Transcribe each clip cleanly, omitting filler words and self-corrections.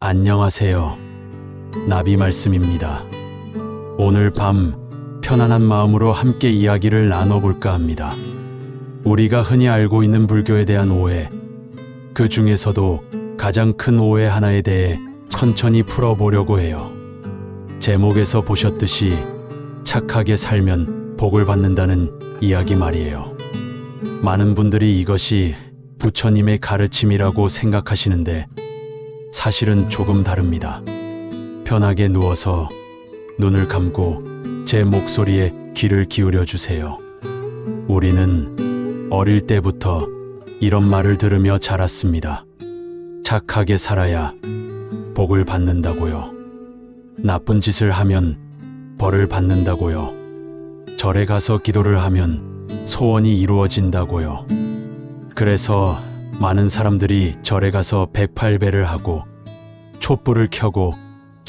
안녕하세요. 나비 말씀입니다. 오늘 밤 편안한 마음으로 함께 이야기를 나눠볼까 합니다. 우리가 흔히 알고 있는 불교에 대한 오해, 그 중에서도 가장 큰 오해 하나에 대해 천천히 풀어보려고 해요. 제목에서 보셨듯이 착하게 살면 복을 받는다는 이야기 말이에요. 많은 분들이 이것이 부처님의 가르침이라고 생각하시는데 사실은 조금 다릅니다. 편하게 누워서 눈을 감고 제 목소리에 귀를 기울여 주세요. 우리는 어릴 때부터 이런 말을 들으며 자랐습니다. 착하게 살아야 복을 받는다고요. 나쁜 짓을 하면 벌을 받는다고요. 절에 가서 기도를 하면 소원이 이루어진다고요. 그래서 많은 사람들이 절에 가서 108배를 하고 촛불을 켜고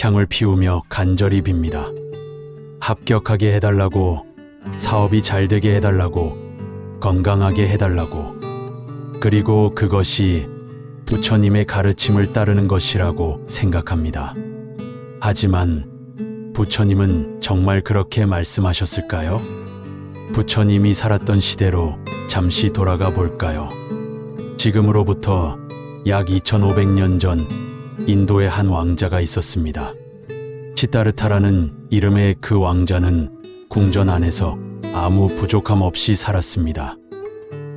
향을 피우며 간절히 빕니다. 합격하게 해달라고, 사업이 잘 되게 해달라고, 건강하게 해달라고. 그리고 그것이 부처님의 가르침을 따르는 것이라고 생각합니다. 하지만 부처님은 정말 그렇게 말씀하셨을까요? 부처님이 살았던 시대로 잠시 돌아가 볼까요? 지금으로부터 약 2500년 전 인도에 한 왕자가 있었습니다. 시다르타라는 이름의 그 왕자는 궁전 안에서 아무 부족함 없이 살았습니다.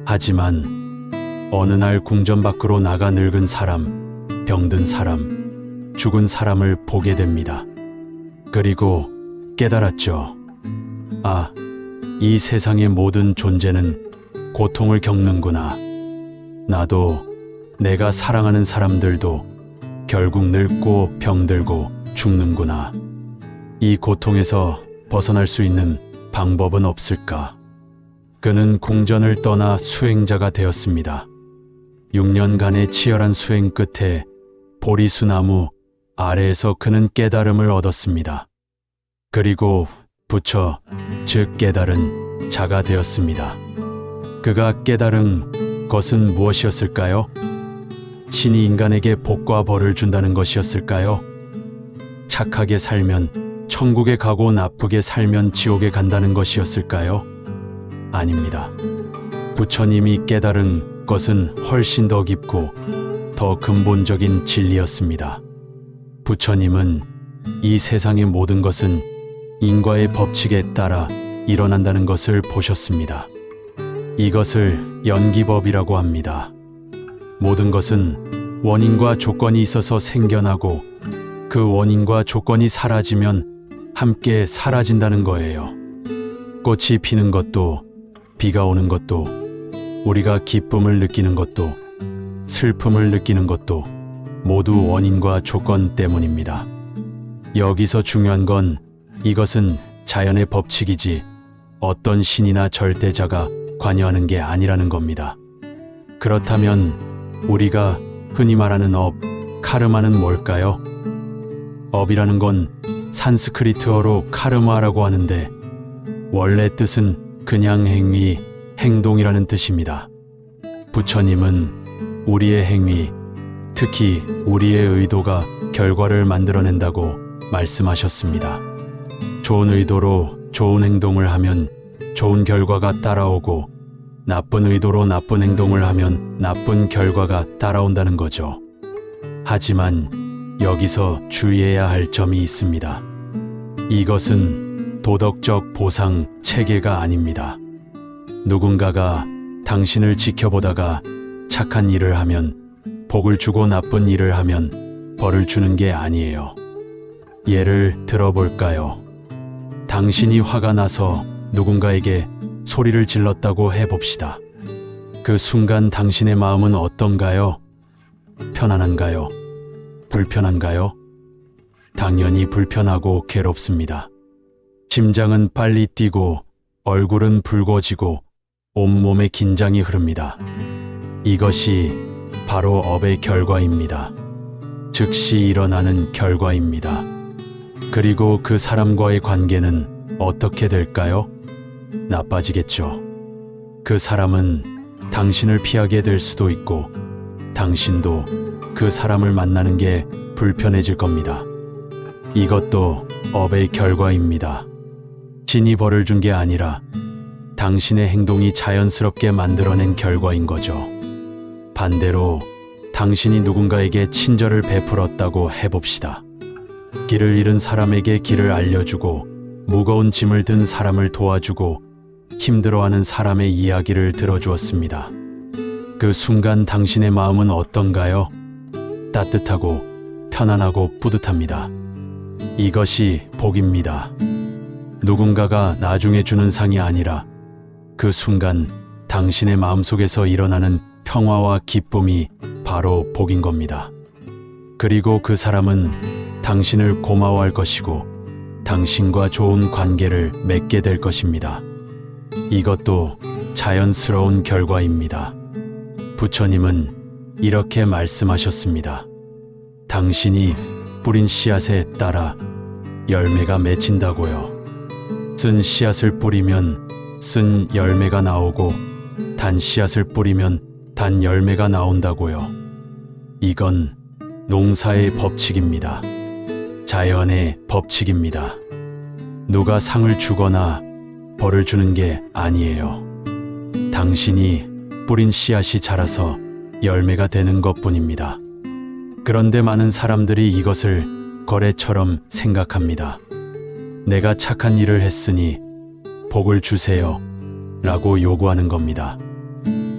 하지만 어느 날 궁전 밖으로 나가 늙은 사람, 병든 사람, 죽은 사람을 보게 됩니다. 그리고 깨달았죠. 아, 이 세상의 모든 존재는 고통을 겪는구나. 나도, 내가 사랑하는 사람들도 결국 늙고 병들고 죽는구나. 이 고통에서 벗어날 수 있는 방법은 없을까? 그는 궁전을 떠나 수행자가 되었습니다. 6년간의 치열한 수행 끝에 보리수나무 아래에서 그는 깨달음을 얻었습니다. 그리고 부처, 즉 깨달은 자가 되었습니다. 그가 깨달은 것은 무엇이었을까요? 신이 인간에게 복과 벌을 준다는 것이었을까요? 착하게 살면 천국에 가고 나쁘게 살면 지옥에 간다는 것이었을까요? 아닙니다. 부처님이 깨달은 것은 훨씬 더 깊고 더 근본적인 진리였습니다. 부처님은 이 세상의 모든 것은 인과의 법칙에 따라 일어난다는 것을 보셨습니다. 이것을 연기법이라고 합니다. 모든 것은 원인과 조건이 있어서 생겨나고 그 원인과 조건이 사라지면 함께 사라진다는 거예요. 꽃이 피는 것도, 비가 오는 것도, 우리가 기쁨을 느끼는 것도, 슬픔을 느끼는 것도 모두 원인과 조건 때문입니다. 여기서 중요한 건 이것은 자연의 법칙이지 어떤 신이나 절대자가 관여하는 게 아니라는 겁니다. 그렇다면 우리가 흔히 말하는 업, 카르마는 뭘까요? 업이라는 건 산스크리트어로 카르마라고 하는데 원래 뜻은 그냥 행위, 행동이라는 뜻입니다. 부처님은 우리의 행위, 특히 우리의 의도가 결과를 만들어낸다고 말씀하셨습니다. 좋은 의도로 좋은 행동을 하면 좋은 결과가 따라오고 나쁜 의도로 나쁜 행동을 하면 나쁜 결과가 따라온다는 거죠. 하지만 여기서 주의해야 할 점이 있습니다. 이것은 도덕적 보상 체계가 아닙니다. 누군가가 당신을 지켜보다가 착한 일을 하면 복을 주고 나쁜 일을 하면 벌을 주는 게 아니에요. 예를 들어볼까요? 당신이 화가 나서 누군가에게 소리를 질렀다고 해봅시다. 그 순간 당신의 마음은 어떤가요? 편안한가요? 불편한가요? 당연히 불편하고 괴롭습니다. 심장은 빨리 뛰고 얼굴은 붉어지고 온몸에 긴장이 흐릅니다. 이것이 바로 업의 결과입니다. 즉시 일어나는 결과입니다. 그리고 그 사람과의 관계는 어떻게 될까요? 나빠지겠죠. 그 사람은 당신을 피하게 될 수도 있고 당신도 그 사람을 만나는 게 불편해질 겁니다. 이것도 업의 결과입니다. 신이 벌을 준 게 아니라 당신의 행동이 자연스럽게 만들어낸 결과인 거죠. 반대로 당신이 누군가에게 친절을 베풀었다고 해봅시다. 길을 잃은 사람에게 길을 알려주고 무거운 짐을 든 사람을 도와주고 힘들어하는 사람의 이야기를 들어주었습니다. 그 순간 당신의 마음은 어떤가요? 따뜻하고 편안하고 뿌듯합니다. 이것이 복입니다. 누군가가 나중에 주는 상이 아니라 그 순간 당신의 마음속에서 일어나는 평화와 기쁨이 바로 복인 겁니다. 그리고 그 사람은 당신을 고마워할 것이고 당신과 좋은 관계를 맺게 될 것입니다. 이것도 자연스러운 결과입니다. 부처님은 이렇게 말씀하셨습니다. 당신이 뿌린 씨앗에 따라 열매가 맺힌다고요. 쓴 씨앗을 뿌리면 쓴 열매가 나오고 단 씨앗을 뿌리면 단 열매가 나온다고요. 이건 농사의 법칙입니다. 자연의 법칙입니다. 누가 상을 주거나 벌을 주는 게 아니에요. 당신이 뿌린 씨앗이 자라서 열매가 되는 것뿐입니다. 그런데 많은 사람들이 이것을 거래처럼 생각합니다. 내가 착한 일을 했으니 복을 주세요 라고 요구하는 겁니다.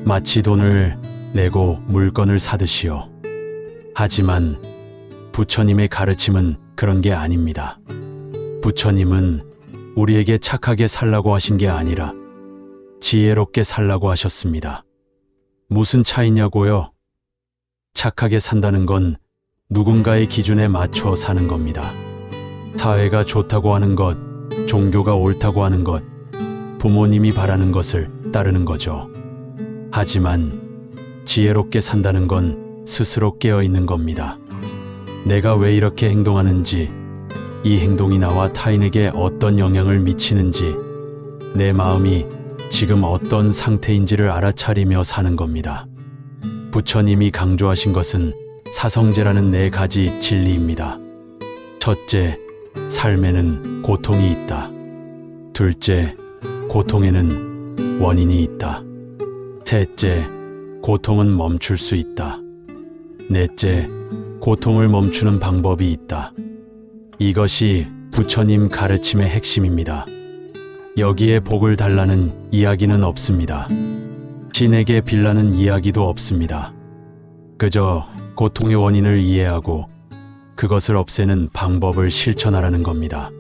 마치 돈을 내고 물건을 사듯이요. 하지만 부처님의 가르침은 그런 게 아닙니다. 부처님은 우리에게 착하게 살라고 하신 게 아니라 지혜롭게 살라고 하셨습니다. 무슨 차이냐고요? 착하게 산다는 건 누군가의 기준에 맞춰 사는 겁니다. 사회가 좋다고 하는 것, 종교가 옳다고 하는 것, 부모님이 바라는 것을 따르는 거죠. 하지만 지혜롭게 산다는 건 스스로 깨어 있는 겁니다. 내가 왜 이렇게 행동하는지, 이 행동이 나와 타인에게 어떤 영향을 미치는지, 내 마음이 지금 어떤 상태인지를 알아차리며 사는 겁니다. 부처님이 강조하신 것은 사성제라는 4가지 진리입니다. 첫째, 삶에는 고통이 있다. 둘째, 고통에는 원인이 있다. 셋째, 고통은 멈출 수 있다. 넷째, 고통을 멈추는 방법이 있다. 이것이 부처님 가르침의 핵심입니다. 여기에 복을 달라는 이야기는 없습니다. 신에게 빌라는 이야기도 없습니다. 그저 고통의 원인을 이해하고 그것을 없애는 방법을 실천하라는 겁니다.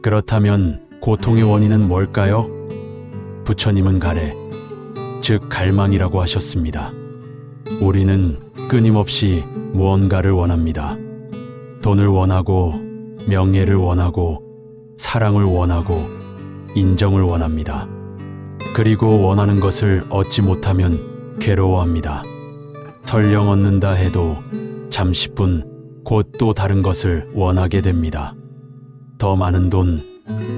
그렇다면 고통의 원인은 뭘까요? 부처님은 가래, 즉 갈망이라고 하셨습니다. 우리는 끊임없이 무언가를 원합니다. 돈을 원하고, 명예를 원하고, 사랑을 원하고, 인정을 원합니다. 그리고 원하는 것을 얻지 못하면 괴로워합니다. 설령 얻는다 해도 잠시뿐 곧 또 다른 것을 원하게 됩니다. 더 많은 돈,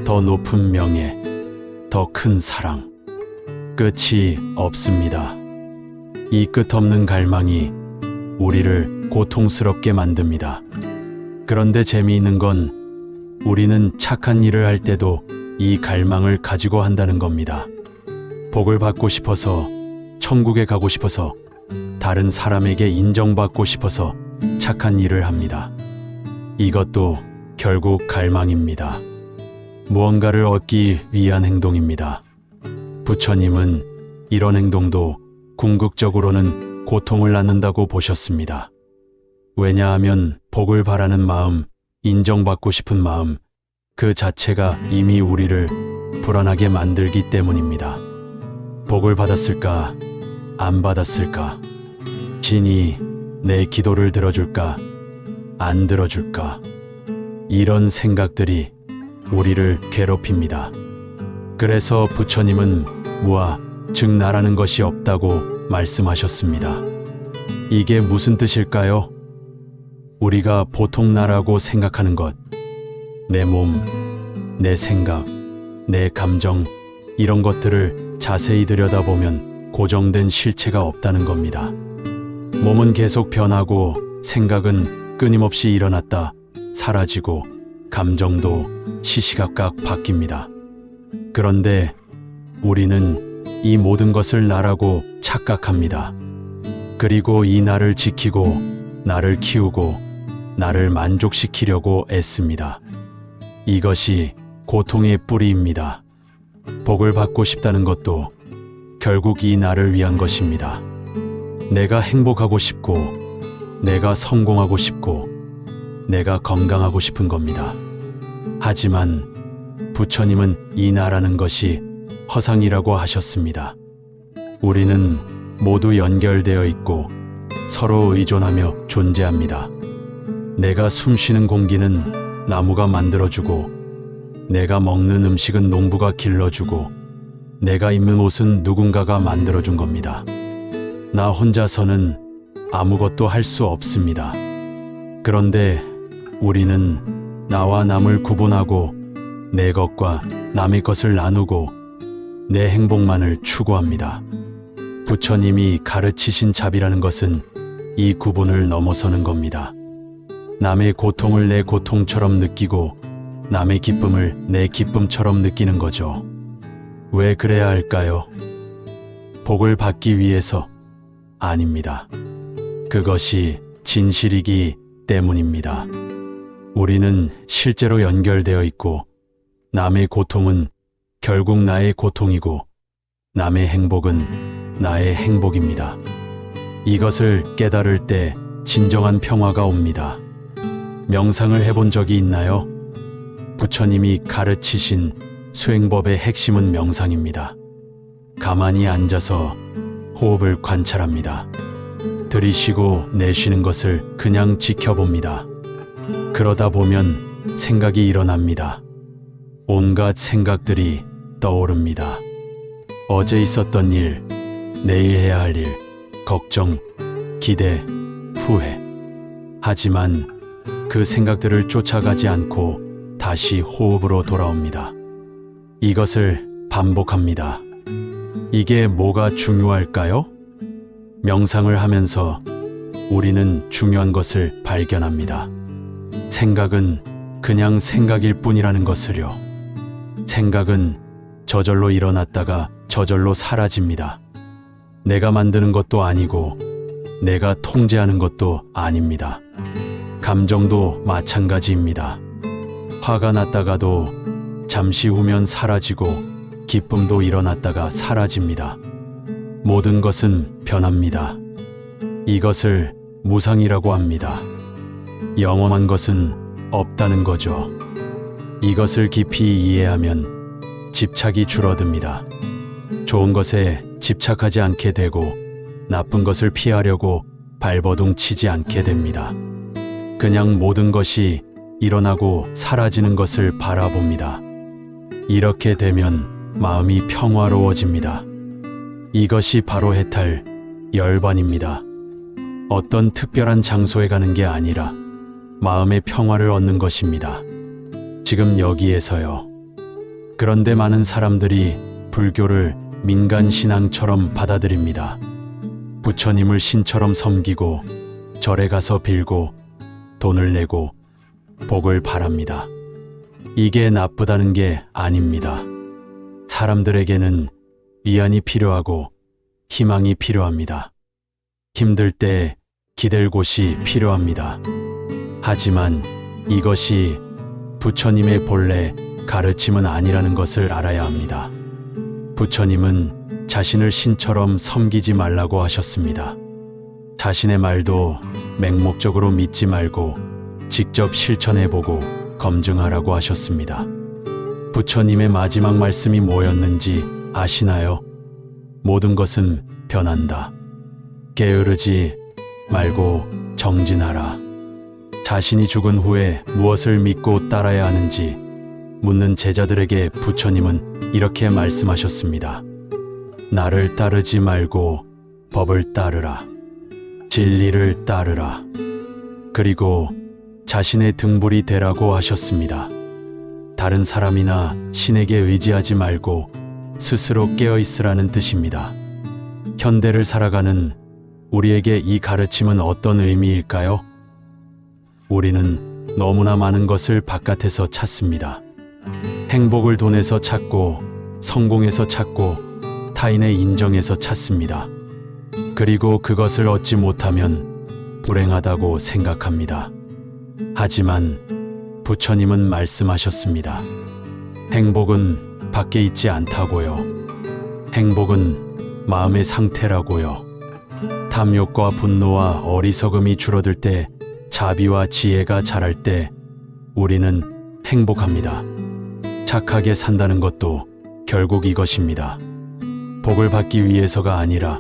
더 높은 명예, 더 큰 사랑. 끝이 없습니다. 이 끝없는 갈망이 우리를 고통스럽게 만듭니다. 그런데 재미있는 건 우리는 착한 일을 할 때도 이 갈망을 가지고 한다는 겁니다. 복을 받고 싶어서, 천국에 가고 싶어서, 다른 사람에게 인정받고 싶어서 착한 일을 합니다. 이것도 결국 갈망입니다. 무언가를 얻기 위한 행동입니다. 부처님은 이런 행동도 궁극적으로는 고통을 낳는다고 보셨습니다. 왜냐하면 복을 바라는 마음, 인정받고 싶은 마음, 그 자체가 이미 우리를 불안하게 만들기 때문입니다. 복을 받았을까? 안 받았을까? 신이 내 기도를 들어줄까? 안 들어줄까? 이런 생각들이 우리를 괴롭힙니다. 그래서 부처님은 무아, 즉 나라는 것이 없다고 말씀하셨습니다. 이게 무슨 뜻일까요? 우리가 보통 나라고 생각하는 것, 내 몸, 내 생각, 내 감정, 이런 것들을 자세히 들여다보면 고정된 실체가 없다는 겁니다. 몸은 계속 변하고 생각은 끊임없이 일어났다 사라지고 감정도 시시각각 바뀝니다. 그런데 우리는 이 모든 것을 나라고 착각합니다. 그리고 이 나를 지키고 나를 키우고 나를 만족시키려고 애씁니다. 이것이 고통의 뿌리입니다. 복을 받고 싶다는 것도 결국 이 나를 위한 것입니다. 내가 행복하고 싶고 내가 성공하고 싶고 내가 건강하고 싶은 겁니다. 하지만 부처님은 이 나라는 것이 허상이라고 하셨습니다. 우리는 모두 연결되어 있고 서로 의존하며 존재합니다. 내가 숨쉬는 공기는 나무가 만들어주고 내가 먹는 음식은 농부가 길러주고 내가 입는 옷은 누군가가 만들어준 겁니다. 나 혼자서는 아무것도 할 수 없습니다. 그런데 우리는 나와 남을 구분하고 내 것과 남의 것을 나누고 내 행복만을 추구합니다. 부처님이 가르치신 자비라는 것은 이 구분을 넘어서는 겁니다. 남의 고통을 내 고통처럼 느끼고 남의 기쁨을 내 기쁨처럼 느끼는 거죠. 왜 그래야 할까요? 복을 받기 위해서 아닙니다. 그것이 진실이기 때문입니다. 우리는 실제로 연결되어 있고 남의 고통은 결국 나의 고통이고 남의 행복은 나의 행복입니다. 이것을 깨달을 때 진정한 평화가 옵니다. 명상을 해본 적이 있나요? 부처님이 가르치신 수행법의 핵심은 명상입니다. 가만히 앉아서 호흡을 관찰합니다. 들이쉬고 내쉬는 것을 그냥 지켜봅니다. 그러다 보면 생각이 일어납니다. 온갖 생각들이 떠오릅니다. 어제 있었던 일, 내일 해야 할 일, 걱정, 기대, 후회. 하지만 그 생각들을 쫓아가지 않고 다시 호흡으로 돌아옵니다. 이것을 반복합니다. 이게 뭐가 중요할까요? 명상을 하면서 우리는 중요한 것을 발견합니다. 생각은 그냥 생각일 뿐이라는 것을요. 생각은 저절로 일어났다가 저절로 사라집니다. 내가 만드는 것도 아니고 내가 통제하는 것도 아닙니다. 감정도 마찬가지입니다. 화가 났다가도 잠시 후면 사라지고 기쁨도 일어났다가 사라집니다. 모든 것은 변합니다. 이것을 무상이라고 합니다. 영원한 것은 없다는 거죠. 이것을 깊이 이해하면 집착이 줄어듭니다. 좋은 것에 집착하지 않게 되고 나쁜 것을 피하려고 발버둥 치지 않게 됩니다. 그냥 모든 것이 일어나고 사라지는 것을 바라봅니다. 이렇게 되면 마음이 평화로워집니다. 이것이 바로 해탈 열반입니다. 어떤 특별한 장소에 가는 게 아니라 마음의 평화를 얻는 것입니다. 지금 여기에서요. 그런데 많은 사람들이 불교를 민간 신앙처럼 받아들입니다. 부처님을 신처럼 섬기고 절에 가서 빌고 돈을 내고 복을 바랍니다. 이게 나쁘다는 게 아닙니다. 사람들에게는 위안이 필요하고 희망이 필요합니다. 힘들 때 기댈 곳이 필요합니다. 하지만 이것이 부처님의 본래 가르침은 아니라는 것을 알아야 합니다. 부처님은 자신을 신처럼 섬기지 말라고 하셨습니다. 자신의 말도 맹목적으로 믿지 말고 직접 실천해보고 검증하라고 하셨습니다. 부처님의 마지막 말씀이 뭐였는지 아시나요? 모든 것은 변한다. 게으르지 말고 정진하라. 자신이 죽은 후에 무엇을 믿고 따라야 하는지 묻는 제자들에게 부처님은 이렇게 말씀하셨습니다. 나를 따르지 말고 법을 따르라. 진리를 따르라. 그리고 자신의 등불이 되라고 하셨습니다. 다른 사람이나 신에게 의지하지 말고 스스로 깨어 있으라는 뜻입니다. 현대를 살아가는 우리에게 이 가르침은 어떤 의미일까요? 우리는 너무나 많은 것을 바깥에서 찾습니다. 행복을 돈에서 찾고, 성공에서 찾고, 타인의 인정에서 찾습니다. 그리고 그것을 얻지 못하면 불행하다고 생각합니다. 하지만 부처님은 말씀하셨습니다. 행복은 밖에 있지 않다고요. 행복은 마음의 상태라고요. 탐욕과 분노와 어리석음이 줄어들 때, 자비와 지혜가 자랄 때 우리는 행복합니다. 착하게 산다는 것도 결국 이것입니다. 복을 받기 위해서가 아니라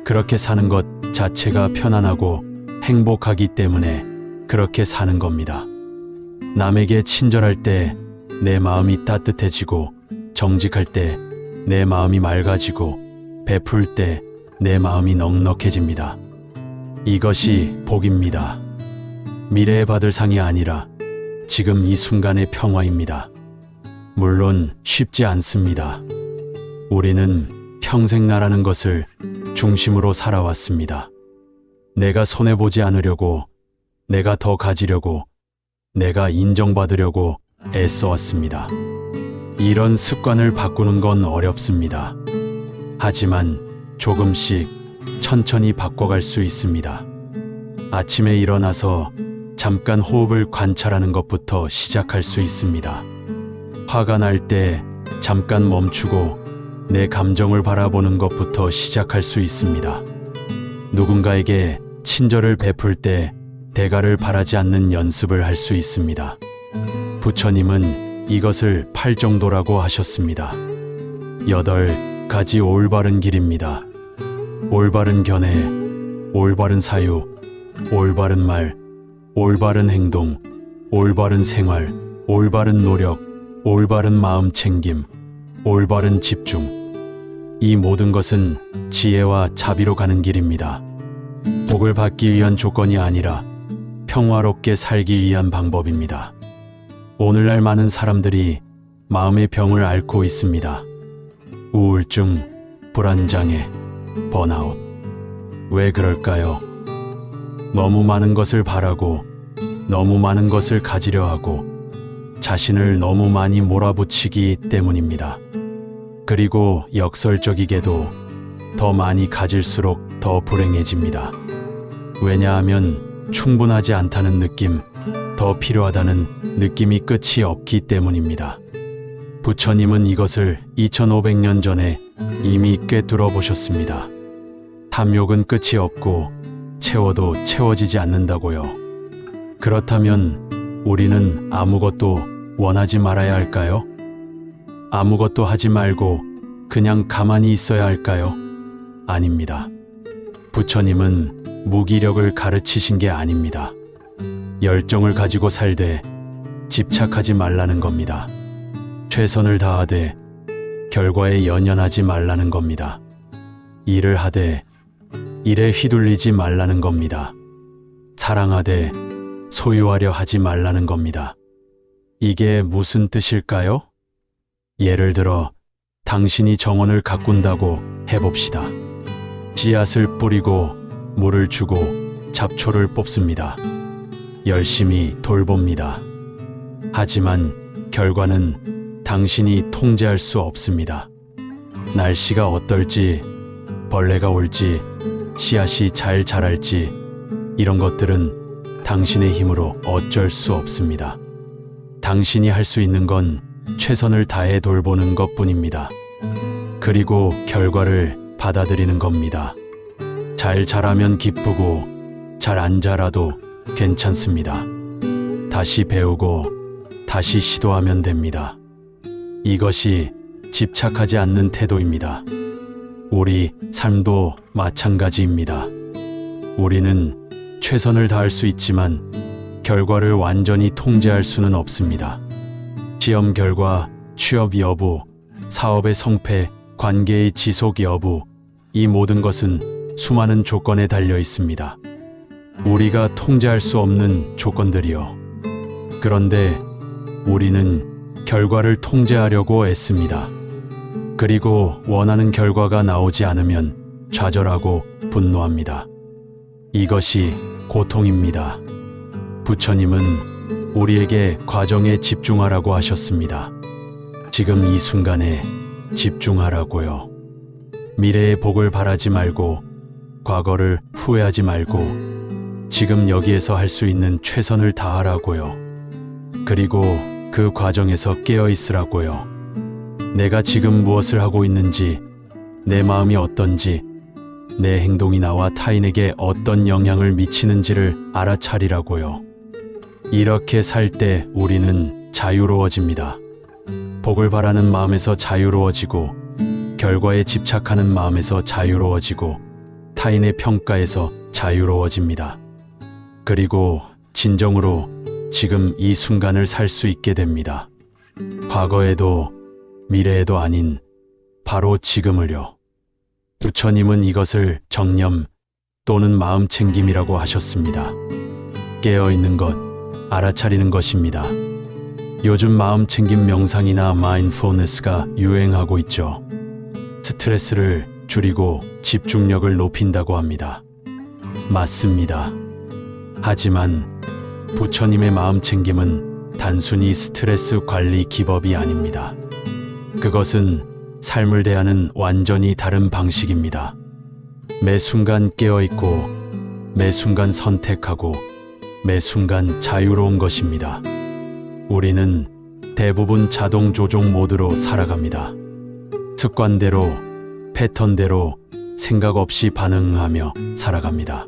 그렇게 사는 것 자체가 편안하고 행복하기 때문에 그렇게 사는 겁니다. 남에게 친절할 때 내 마음이 따뜻해지고, 정직할 때 내 마음이 맑아지고, 베풀 때 내 마음이 넉넉해집니다. 이것이 복입니다. 미래에 받을 상이 아니라 지금 이 순간의 평화입니다. 물론 쉽지 않습니다. 우리는 평생 나라는 것을 중심으로 살아왔습니다. 내가 손해보지 않으려고, 내가 더 가지려고, 내가 인정받으려고 애써왔습니다. 이런 습관을 바꾸는 건 어렵습니다. 하지만 조금씩 천천히 바꿔갈 수 있습니다. 아침에 일어나서 잠깐 호흡을 관찰하는 것부터 시작할 수 있습니다. 화가 날 때 잠깐 멈추고 내 감정을 바라보는 것부터 시작할 수 있습니다. 누군가에게 친절을 베풀 때 대가를 바라지 않는 연습을 할 수 있습니다. 부처님은 이것을 8정도라고 하셨습니다. 8가지 올바른 길입니다. 올바른 견해, 올바른 사유, 올바른 말, 올바른 행동, 올바른 생활, 올바른 노력, 올바른 마음 챙김, 올바른 집중. 이 모든 것은 지혜와 자비로 가는 길입니다. 복을 받기 위한 조건이 아니라 평화롭게 살기 위한 방법입니다. 오늘날 많은 사람들이 마음의 병을 앓고 있습니다. 우울증, 불안장애, 번아웃. 왜 그럴까요? 너무 많은 것을 바라고, 너무 많은 것을 가지려 하고, 자신을 너무 많이 몰아붙이기 때문입니다. 그리고 역설적이게도 더 많이 가질수록 더 불행해집니다. 왜냐하면 충분하지 않다는 느낌, 더 필요하다는 느낌이 끝이 없기 때문입니다. 부처님은 이것을 2500년 전에 이미 꿰뚫어 보셨습니다. 탐욕은 끝이 없고 채워도 채워지지 않는다고요. 그렇다면 우리는 아무것도 원하지 말아야 할까요? 아무것도 하지 말고 그냥 가만히 있어야 할까요? 아닙니다. 부처님은 무기력을 가르치신 게 아닙니다. 열정을 가지고 살되 집착하지 말라는 겁니다. 최선을 다하되 결과에 연연하지 말라는 겁니다. 일을 하되 일에 휘둘리지 말라는 겁니다. 사랑하되 소유하려 하지 말라는 겁니다. 이게 무슨 뜻일까요? 예를 들어 당신이 정원을 가꾼다고 해봅시다. 씨앗을 뿌리고 물을 주고 잡초를 뽑습니다. 열심히 돌봅니다. 하지만 결과는 당신이 통제할 수 없습니다. 날씨가 어떨지, 벌레가 올지, 씨앗이 잘 자랄지 이런 것들은 당신의 힘으로 어쩔 수 없습니다. 당신이 할 수 있는 건 최선을 다해 돌보는 것뿐입니다. 그리고 결과를 받아들이는 겁니다. 잘 자라면 기쁘고 잘 안 자라도 괜찮습니다. 다시 배우고 다시 시도하면 됩니다. 이것이 집착하지 않는 태도입니다. 우리 삶도 마찬가지입니다. 우리는 최선을 다할 수 있지만 결과를 완전히 통제할 수는 없습니다. 시험 결과, 취업 여부, 사업의 성패, 관계의 지속 여부, 이 모든 것은 수많은 조건에 달려 있습니다. 우리가 통제할 수 없는 조건들이요. 그런데 우리는 결과를 통제하려고 애씁니다. 그리고 원하는 결과가 나오지 않으면 좌절하고 분노합니다. 이것이 고통입니다. 부처님은 우리에게 과정에 집중하라고 하셨습니다. 지금 이 순간에 집중하라고요. 미래의 복을 바라지 말고 과거를 후회하지 말고 지금 여기에서 할 수 있는 최선을 다하라고요. 그리고 그 과정에서 깨어 있으라고요. 내가 지금 무엇을 하고 있는지, 내 마음이 어떤지, 내 행동이 나와 타인에게 어떤 영향을 미치는지를 알아차리라고요. 이렇게 살 때 우리는 자유로워집니다. 복을 바라는 마음에서 자유로워지고, 결과에 집착하는 마음에서 자유로워지고, 타인의 평가에서 자유로워집니다. 그리고 진정으로 지금 이 순간을 살 수 있게 됩니다. 과거에도 미래에도 아닌 바로 지금을요. 부처님은 이것을 정념 또는 마음 챙김이라고 하셨습니다. 깨어있는 것, 알아차리는 것입니다. 요즘 마음 챙김 명상이나 마인드풀니스가 유행하고 있죠. 스트레스를 줄이고 집중력을 높인다고 합니다. 맞습니다. 하지만 부처님의 마음 챙김은 단순히 스트레스 관리 기법이 아닙니다. 그것은 삶을 대하는 완전히 다른 방식입니다. 매 순간 깨어있고, 매 순간 선택하고, 매 순간 자유로운 것입니다. 우리는 대부분 자동 조종 모드로 살아갑니다. 습관대로, 패턴대로 생각 없이 반응하며 살아갑니다.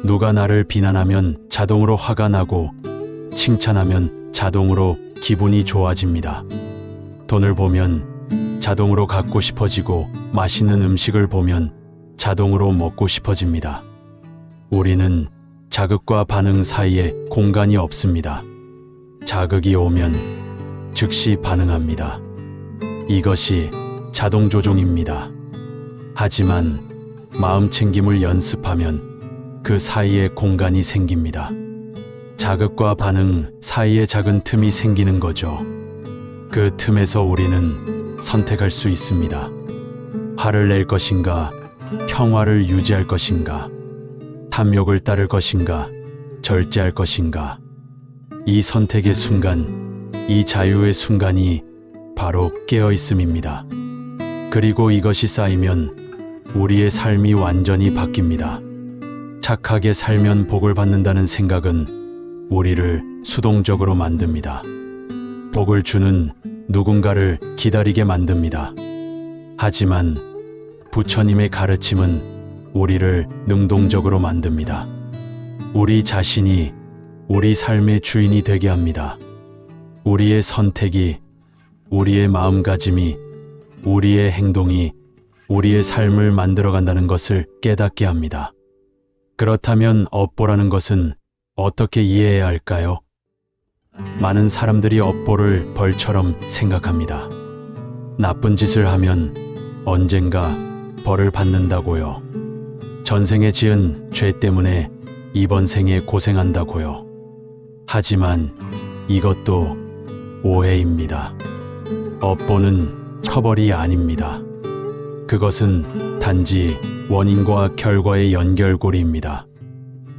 누가 나를 비난하면 자동으로 화가 나고, 칭찬하면 자동으로 기분이 좋아집니다. 돈을 보면 자동으로 갖고 싶어지고, 맛있는 음식을 보면 자동으로 먹고 싶어집니다. 우리는 자극과 반응 사이에 공간이 없습니다. 자극이 오면 즉시 반응합니다. 이것이 자동 조종입니다. 하지만 마음 챙김을 연습하면 그 사이에 공간이 생깁니다. 자극과 반응 사이에 작은 틈이 생기는 거죠. 그 틈에서 우리는 선택할 수 있습니다. 화를 낼 것인가, 평화를 유지할 것인가, 탐욕을 따를 것인가, 절제할 것인가. 이 선택의 순간, 이 자유의 순간이 바로 깨어있음입니다. 그리고 이것이 쌓이면 우리의 삶이 완전히 바뀝니다. 착하게 살면 복을 받는다는 생각은 우리를 수동적으로 만듭니다. 복을 주는 누군가를 기다리게 만듭니다. 하지만 부처님의 가르침은 우리를 능동적으로 만듭니다. 우리 자신이 우리 삶의 주인이 되게 합니다. 우리의 선택이, 우리의 마음가짐이, 우리의 행동이 우리의 삶을 만들어간다는 것을 깨닫게 합니다. 그렇다면 업보라는 것은 어떻게 이해해야 할까요? 많은 사람들이 업보를 벌처럼 생각합니다. 나쁜 짓을 하면 언젠가 벌을 받는다고요. 전생에 지은 죄 때문에 이번 생에 고생한다고요. 하지만 이것도 오해입니다. 업보는 처벌이 아닙니다. 그것은 단지 원인과 결과의 연결고리입니다.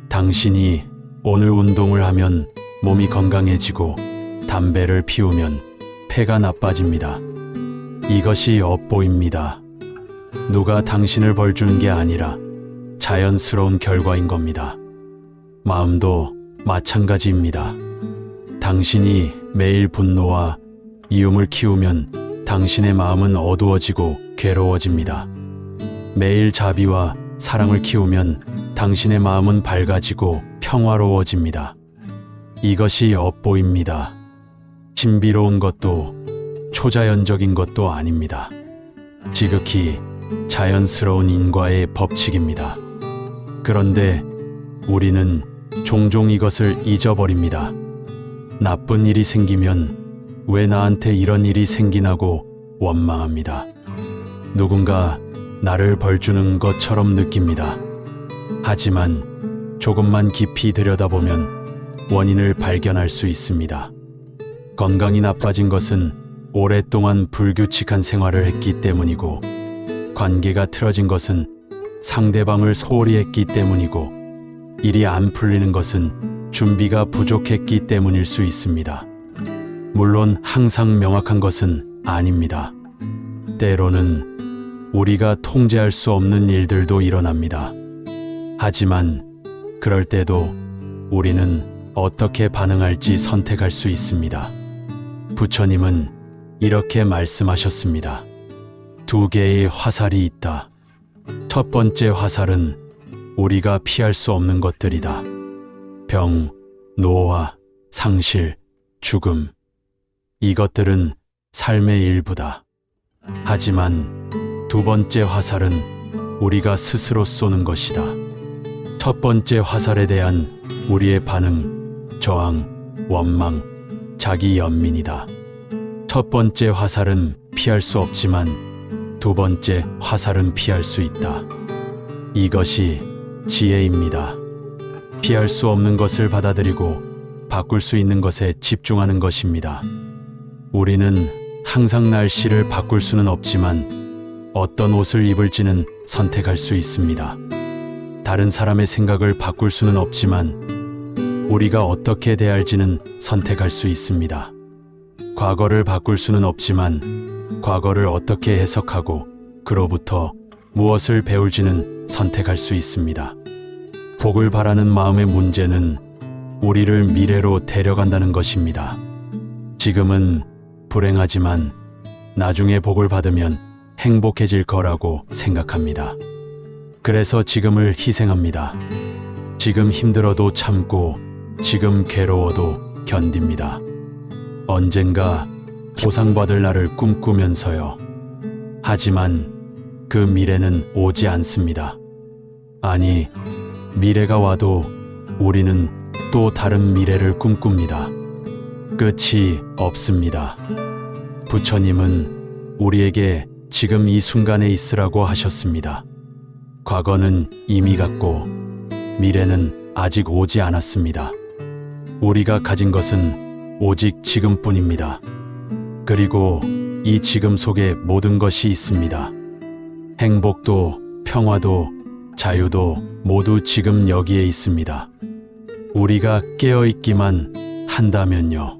당신이 오늘 운동을 하면 몸이 건강해지고 담배를 피우면 폐가 나빠집니다. 이것이 업보입니다. 누가 당신을 벌주는 게 아니라 자연스러운 결과인 겁니다. 마음도 마찬가지입니다. 당신이 매일 분노와 미움을 키우면 당신의 마음은 어두워지고 괴로워집니다. 매일 자비와 사랑을 키우면 당신의 마음은 밝아지고 평화로워집니다. 이것이 업보입니다. 신비로운 것도 초자연적인 것도 아닙니다. 지극히 자연스러운 인과의 법칙입니다. 그런데 우리는 종종 이것을 잊어버립니다. 나쁜 일이 생기면 왜 나한테 이런 일이 생기나고 원망합니다. 누군가 나를 벌주는 것처럼 느낍니다. 하지만 조금만 깊이 들여다보면 원인을 발견할 수 있습니다. 건강이 나빠진 것은 오랫동안 불규칙한 생활을 했기 때문이고, 관계가 틀어진 것은 상대방을 소홀히 했기 때문이고, 일이 안 풀리는 것은 준비가 부족했기 때문일 수 있습니다. 물론 항상 명확한 것은 아닙니다. 때로는 우리가 통제할 수 없는 일들도 일어납니다. 하지만 그럴 때도 우리는 어떻게 반응할지 선택할 수 있습니다. 부처님은 이렇게 말씀하셨습니다. 두 개의 화살이 있다. 첫 번째 화살은 우리가 피할 수 없는 것들이다. 병, 노화, 상실, 죽음. 이것들은 삶의 일부다. 하지만 두 번째 화살은 우리가 스스로 쏘는 것이다. 첫 번째 화살에 대한 우리의 반응, 저항, 원망, 자기 연민이다. 첫 번째 화살은 피할 수 없지만 두 번째 화살은 피할 수 있다. 이것이 지혜입니다. 피할 수 없는 것을 받아들이고 바꿀 수 있는 것에 집중하는 것입니다. 우리는 항상 날씨를 바꿀 수는 없지만 어떤 옷을 입을지는 선택할 수 있습니다. 다른 사람의 생각을 바꿀 수는 없지만 우리가 어떻게 대할지는 선택할 수 있습니다. 과거를 바꿀 수는 없지만 과거를 어떻게 해석하고 그로부터 무엇을 배울지는 선택할 수 있습니다. 복을 바라는 마음의 문제는 우리를 미래로 데려간다는 것입니다. 지금은 불행하지만 나중에 복을 받으면 행복해질 거라고 생각합니다. 그래서 지금을 희생합니다. 지금 힘들어도 참고 지금 괴로워도 견딥니다. 언젠가 보상받을 날을 꿈꾸면서요. 하지만 그 미래는 오지 않습니다. 아니, 미래가 와도 우리는 또 다른 미래를 꿈꿉니다. 끝이 없습니다. 부처님은 우리에게 지금 이 순간에 있으라고 하셨습니다. 과거는 이미 갔고 미래는 아직 오지 않았습니다. 우리가 가진 것은 오직 지금뿐입니다. 그리고 이 지금 속에 모든 것이 있습니다. 행복도, 평화도, 자유도 모두 지금 여기에 있습니다. 우리가 깨어있기만 한다면요.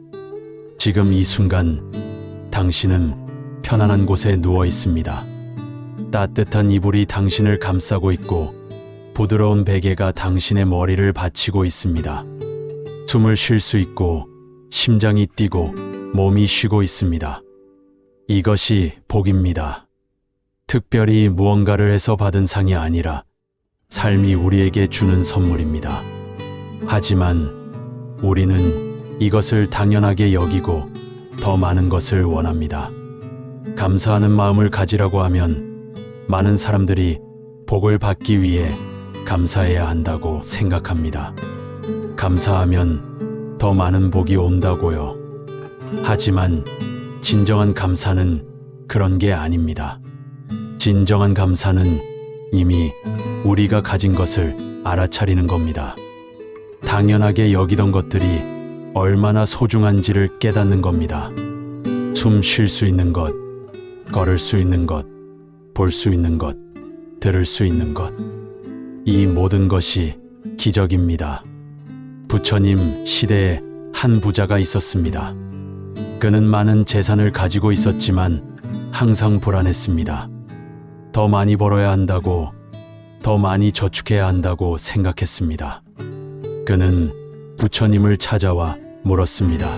지금 이 순간 당신은 편안한 곳에 누워 있습니다. 따뜻한 이불이 당신을 감싸고 있고 부드러운 베개가 당신의 머리를 받치고 있습니다. 숨을 쉴 수 있고 심장이 뛰고 몸이 쉬고 있습니다. 이것이 복입니다. 특별히 무언가를 해서 받은 상이 아니라 삶이 우리에게 주는 선물입니다. 하지만 우리는 이것을 당연하게 여기고 더 많은 것을 원합니다. 감사하는 마음을 가지라고 하면 많은 사람들이 복을 받기 위해 감사해야 한다고 생각합니다. 감사하면 더 많은 복이 온다고요. 하지만 진정한 감사는 그런 게 아닙니다. 진정한 감사는 이미 우리가 가진 것을 알아차리는 겁니다. 당연하게 여기던 것들이 얼마나 소중한지를 깨닫는 겁니다. 숨 쉴 수 있는 것, 걸을 수 있는 것, 볼 수 있는 것, 들을 수 있는 것. 이 모든 것이 기적입니다. 부처님 시대에 한 부자가 있었습니다. 그는 많은 재산을 가지고 있었지만 항상 불안했습니다. 더 많이 벌어야 한다고, 더 많이 저축해야 한다고 생각했습니다. 그는 부처님을 찾아와 물었습니다.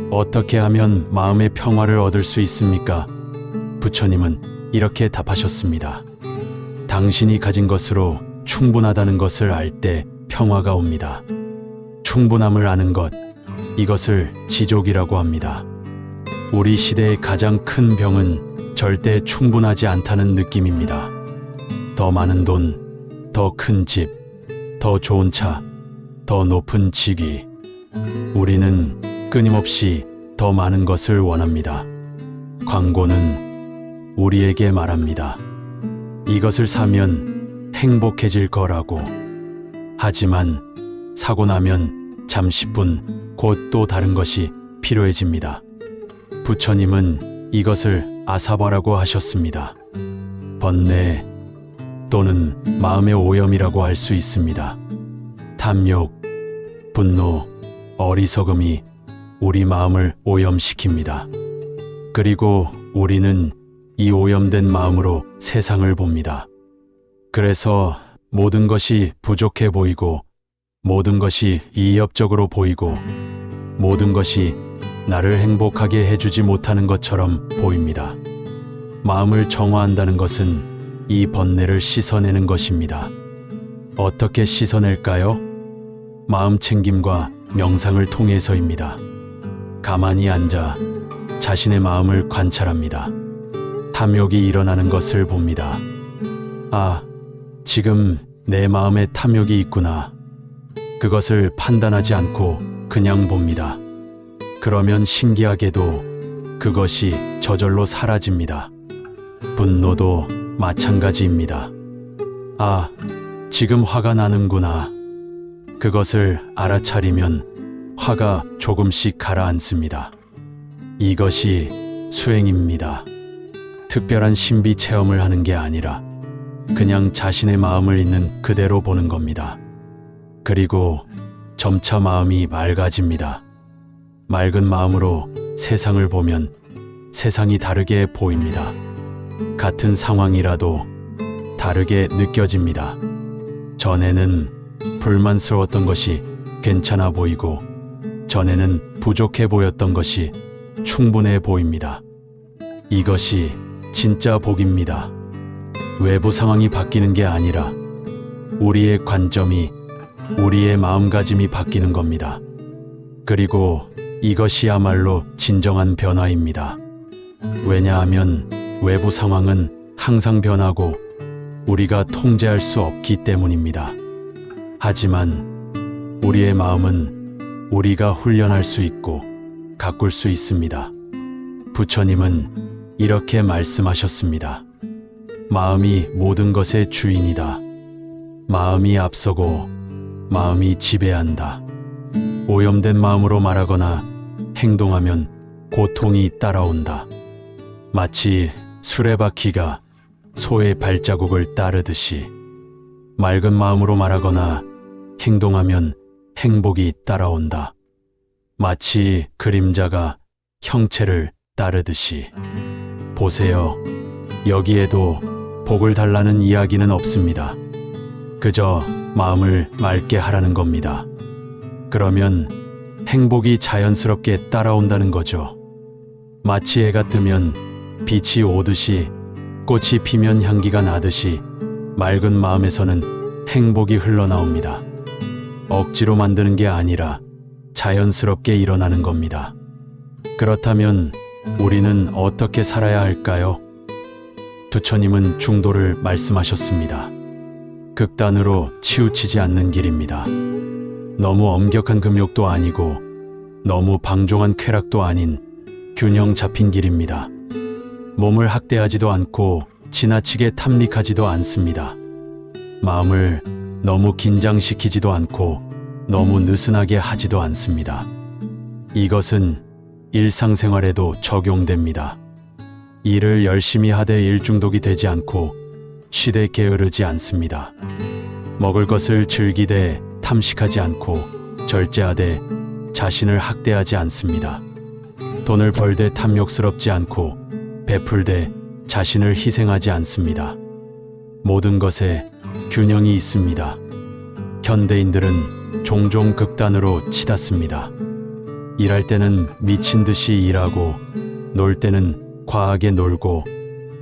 어떻게 하면 마음의 평화를 얻을 수 있습니까? 부처님은 이렇게 답하셨습니다. 당신이 가진 것으로 충분하다는 것을 알 때 평화가 옵니다. 충분함을 아는 것, 이것을 지족이라고 합니다. 우리 시대의 가장 큰 병은 절대 충분하지 않다는 느낌입니다. 더 많은 돈, 더 큰 집, 더 좋은 차, 더 높은 직위. 우리는 끊임없이 더 많은 것을 원합니다. 광고는 우리에게 말합니다. 이것을 사면 행복해질 거라고. 하지만 사고 나면 잠시뿐 곧 또 다른 것이 필요해집니다. 부처님은 이것을 아사바라고 하셨습니다. 번뇌 또는 마음의 오염이라고 할 수 있습니다. 탐욕, 분노, 어리석음이 우리 마음을 오염시킵니다. 그리고 우리는 이 오염된 마음으로 세상을 봅니다. 그래서 모든 것이 부족해 보이고, 모든 것이 이협적으로 보이고, 모든 것이 나를 행복하게 해주지 못하는 것처럼 보입니다. 마음을 정화한다는 것은 이 번뇌를 씻어내는 것입니다. 어떻게 씻어낼까요? 마음 챙김과 명상을 통해서입니다. 가만히 앉아 자신의 마음을 관찰합니다. 탐욕이 일어나는 것을 봅니다. 아, 지금 내 마음에 탐욕이 있구나. 그것을 판단하지 않고 그냥 봅니다. 그러면 신기하게도 그것이 저절로 사라집니다. 분노도 마찬가지입니다. 아, 지금 화가 나는구나. 그것을 알아차리면 화가 조금씩 가라앉습니다. 이것이 수행입니다. 특별한 신비 체험을 하는 게 아니라 그냥 자신의 마음을 있는 그대로 보는 겁니다. 그리고 점차 마음이 맑아집니다. 맑은 마음으로 세상을 보면 세상이 다르게 보입니다. 같은 상황이라도 다르게 느껴집니다. 전에는 불만스러웠던 것이 괜찮아 보이고, 전에는 부족해 보였던 것이 충분해 보입니다. 이것이 진짜 복입니다. 외부 상황이 바뀌는 게 아니라 우리의 관점이, 우리의 마음가짐이 바뀌는 겁니다. 그리고 이것이야말로 진정한 변화입니다. 왜냐하면 외부 상황은 항상 변하고 우리가 통제할 수 없기 때문입니다. 하지만 우리의 마음은 우리가 훈련할 수 있고 가꿀 수 있습니다. 부처님은 이렇게 말씀하셨습니다. 마음이 모든 것의 주인이다. 마음이 앞서고 마음이 지배한다. 오염된 마음으로 말하거나 행동하면 고통이 따라온다. 마치 수레바퀴가 소의 발자국을 따르듯이 맑은 마음으로 말하거나 행동하면 행복이 따라온다. 마치 그림자가 형체를 따르듯이. 보세요. 여기에도 복을 달라는 이야기는 없습니다. 그저 마음을 맑게 하라는 겁니다. 그러면 행복이 자연스럽게 따라온다는 거죠. 마치 해가 뜨면 빛이 오듯이, 꽃이 피면 향기가 나듯이 맑은 마음에서는 행복이 흘러나옵니다. 억지로 만드는 게 아니라 자연스럽게 일어나는 겁니다. 그렇다면 우리는 어떻게 살아야 할까요? 부처님은 중도를 말씀하셨습니다. 극단으로 치우치지 않는 길입니다. 너무 엄격한 금욕도 아니고 너무 방종한 쾌락도 아닌 균형 잡힌 길입니다. 몸을 학대하지도 않고 지나치게 탐닉하지도 않습니다. 마음을 너무 긴장시키지도 않고 너무 느슨하게 하지도 않습니다. 이것은 일상생활에도 적용됩니다. 일을 열심히 하되 일중독이 되지 않고 쉬되 게으르지 않습니다. 먹을 것을 즐기되 탐식하지 않고 절제하되 자신을 학대하지 않습니다. 돈을 벌되 탐욕스럽지 않고 베풀되 자신을 희생하지 않습니다. 모든 것에 균형이 있습니다. 현대인들은 종종 극단으로 치닫습니다. 일할 때는 미친 듯이 일하고, 놀 때는 과하게 놀고,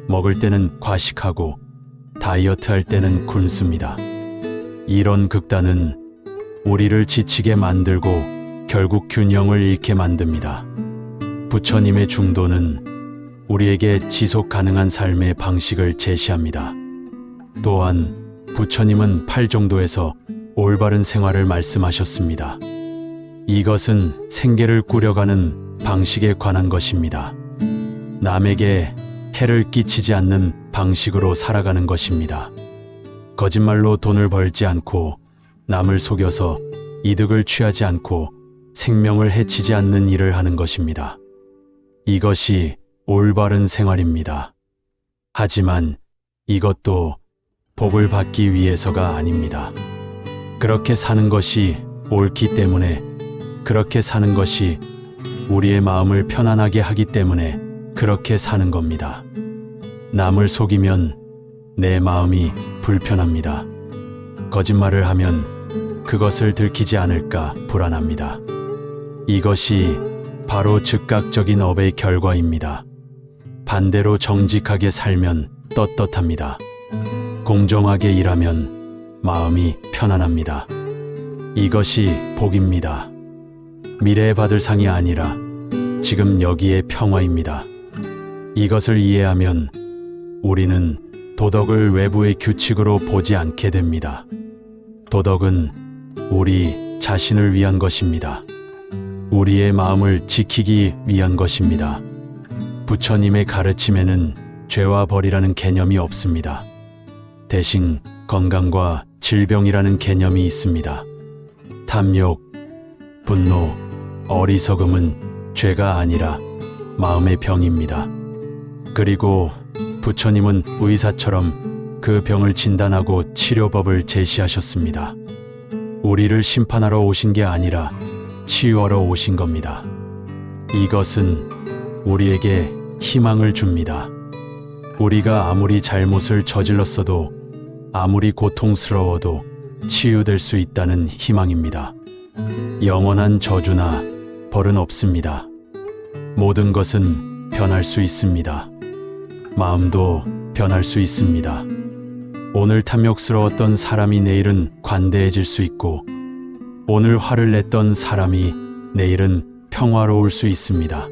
먹을 때는 과식하고, 다이어트 할 때는 굶습니다. 이런 극단은 우리를 지치게 만들고 결국 균형을 잃게 만듭니다. 부처님의 중도는 우리에게 지속 가능한 삶의 방식을 제시합니다. 또한 부처님은 8정도에서 올바른 생활을 말씀하셨습니다. 이것은 생계를 꾸려가는 방식에 관한 것입니다. 남에게 해를 끼치지 않는 방식으로 살아가는 것입니다. 거짓말로 돈을 벌지 않고, 남을 속여서 이득을 취하지 않고, 생명을 해치지 않는 일을 하는 것입니다. 이것이 올바른 생활입니다. 하지만 이것도 복을 받기 위해서가 아닙니다. 그렇게 사는 것이 옳기 때문에 그렇게 사는 것이 우리의 마음을 편안하게 하기 때문에 그렇게 사는 겁니다. 남을 속이면 내 마음이 불편합니다. 거짓말을 하면 그것을 들키지 않을까 불안합니다. 이것이 바로 즉각적인 업의 결과입니다. 반대로 정직하게 살면 떳떳합니다. 공정하게 일하면 마음이 편안합니다. 이것이 복입니다. 미래에 받을 상이 아니라 지금 여기의 평화입니다. 이것을 이해하면 우리는 도덕을 외부의 규칙으로 보지 않게 됩니다. 도덕은 우리 자신을 위한 것입니다. 우리의 마음을 지키기 위한 것입니다. 부처님의 가르침에는 죄와 벌이라는 개념이 없습니다. 대신 건강과 질병이라는 개념이 있습니다. 탐욕, 분노, 어리석음은 죄가 아니라 마음의 병입니다. 그리고 부처님은 의사처럼 그 병을 진단하고 치료법을 제시하셨습니다. 우리를 심판하러 오신 게 아니라 치유하러 오신 겁니다. 이것은 우리에게 희망을 줍니다. 우리가 아무리 잘못을 저질렀어도 아무리 고통스러워도 치유될 수 있다는 희망입니다. 영원한 저주나 벌은 없습니다. 모든 것은 변할 수 있습니다. 마음도 변할 수 있습니다. 오늘 탐욕스러웠던 사람이 내일은 관대해질 수 있고, 오늘 화를 냈던 사람이 내일은 평화로울 수 있습니다.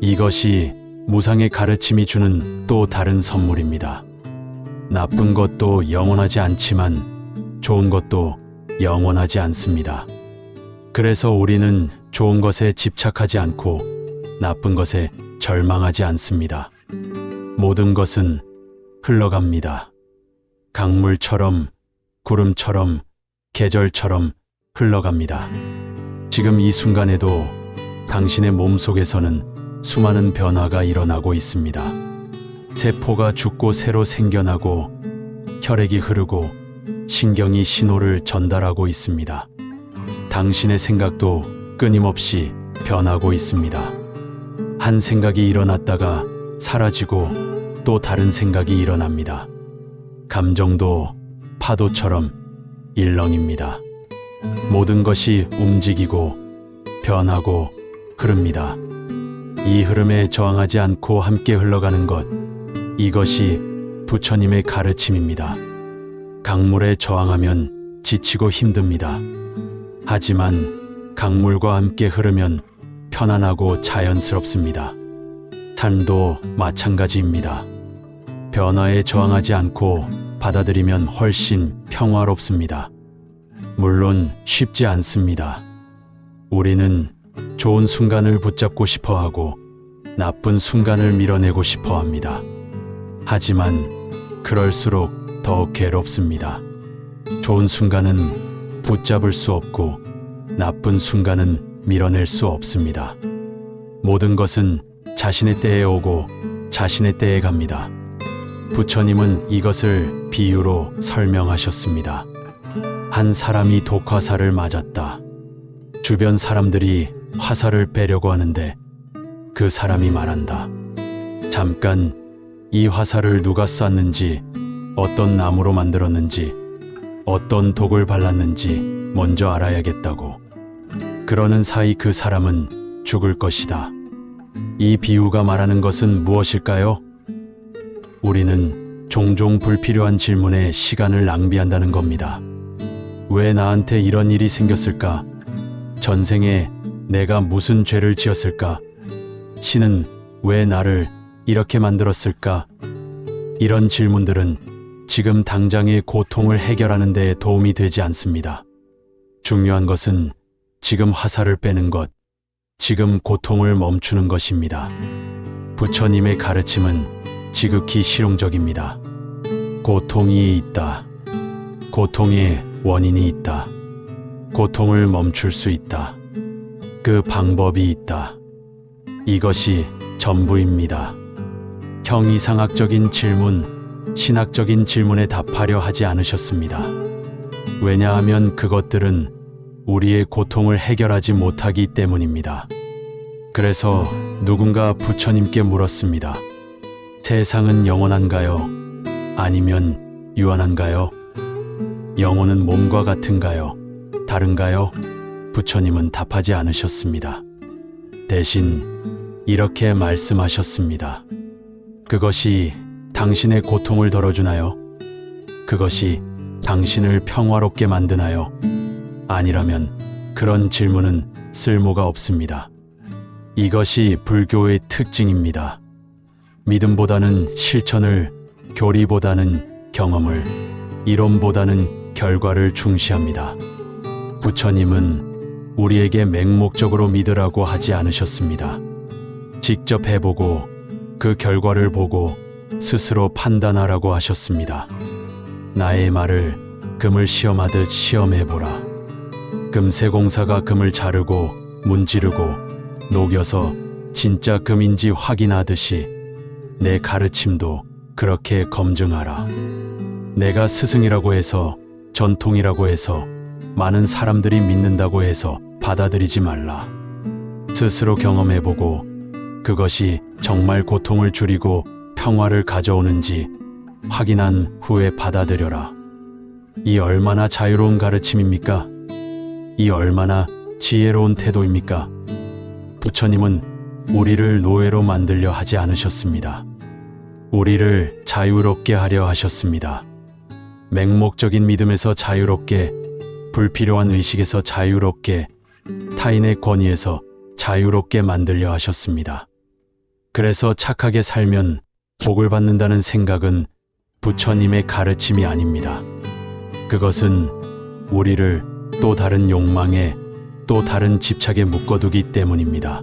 이것이 무상의 가르침이 주는 또 다른 선물입니다. 나쁜 것도 영원하지 않지만 좋은 것도 영원하지 않습니다. 그래서 우리는 좋은 것에 집착하지 않고 나쁜 것에 절망하지 않습니다. 모든 것은 흘러갑니다. 강물처럼, 구름처럼, 계절처럼 흘러갑니다. 지금 이 순간에도 당신의 몸속에서는 수많은 변화가 일어나고 있습니다. 세포가 죽고 새로 생겨나고 혈액이 흐르고 신경이 신호를 전달하고 있습니다. 당신의 생각도 끊임없이 변하고 있습니다. 한 생각이 일어났다가 사라지고 또 다른 생각이 일어납니다. 감정도 파도처럼 일렁입니다. 모든 것이 움직이고 변하고 흐릅니다. 이 흐름에 저항하지 않고 함께 흘러가는 것, 이것이 부처님의 가르침입니다. 강물에 저항하면 지치고 힘듭니다. 하지만 강물과 함께 흐르면 편안하고 자연스럽습니다. 삶도 마찬가지입니다. 변화에 저항하지 않고 받아들이면 훨씬 평화롭습니다. 물론 쉽지 않습니다. 우리는 좋은 순간을 붙잡고 싶어 하고 나쁜 순간을 밀어내고 싶어 합니다. 하지만 그럴수록 더 괴롭습니다. 좋은 순간은 붙잡을 수 없고 나쁜 순간은 밀어낼 수 없습니다. 모든 것은 자신의 때에 오고 자신의 때에 갑니다. 부처님은 이것을 비유로 설명하셨습니다. 한 사람이 독화살을 맞았다. 주변 사람들이 화살을 빼려고 하는데 그 사람이 말한다. 잠깐, 이 화살을 누가 쐈는지, 어떤 나무로 만들었는지, 어떤 독을 발랐는지 먼저 알아야겠다고. 그러는 사이 그 사람은 죽을 것이다. 이 비유가 말하는 것은 무엇일까요? 우리는 종종 불필요한 질문에 시간을 낭비한다는 겁니다. 왜 나한테 이런 일이 생겼을까? 전생에 내가 무슨 죄를 지었을까? 신은 왜 나를 이렇게 만들었을까? 이런 질문들은 지금 당장의 고통을 해결하는 데 도움이 되지 않습니다. 중요한 것은 지금 화살을 빼는 것, 지금 고통을 멈추는 것입니다. 부처님의 가르침은 지극히 실용적입니다. 고통이 있다. 고통의 원인이 있다. 고통을 멈출 수 있다. 그 방법이 있다. 이것이 전부입니다. 형이상학적인 질문, 신학적인 질문에 답하려 하지 않으셨습니다. 왜냐하면 그것들은 우리의 고통을 해결하지 못하기 때문입니다. 그래서 누군가 부처님께 물었습니다. 세상은 영원한가요? 아니면 유한한가요? 영혼은 몸과 같은가요? 다른가요? 부처님은 답하지 않으셨습니다. 대신 이렇게 말씀하셨습니다. 그것이 당신의 고통을 덜어주나요? 그것이 당신을 평화롭게 만드나요? 아니라면 그런 질문은 쓸모가 없습니다. 이것이 불교의 특징입니다. 믿음보다는 실천을, 교리보다는 경험을, 이론보다는 결과를 중시합니다. 부처님은 우리에게 맹목적으로 믿으라고 하지 않으셨습니다. 직접 해보고 그 결과를 보고 스스로 판단하라고 하셨습니다. 나의 말을 금을 시험하듯 시험해보라. 금세공사가 금을 자르고 문지르고 녹여서 진짜 금인지 확인하듯이 내 가르침도 그렇게 검증하라. 내가 스승이라고 해서, 전통이라고 해서, 많은 사람들이 믿는다고 해서 받아들이지 말라. 스스로 경험해보고 그것이 정말 고통을 줄이고 평화를 가져오는지 확인한 후에 받아들여라. 이 얼마나 자유로운 가르침입니까? 이 얼마나 지혜로운 태도입니까? 부처님은 우리를 노예로 만들려 하지 않으셨습니다. 우리를 자유롭게 하려 하셨습니다. 맹목적인 믿음에서 자유롭게, 불필요한 의식에서 자유롭게, 타인의 권위에서 자유롭게 만들려 하셨습니다. 그래서 착하게 살면 복을 받는다는 생각은 부처님의 가르침이 아닙니다. 그것은 우리를 또 다른 욕망에, 또 다른 집착에 묶어두기 때문입니다.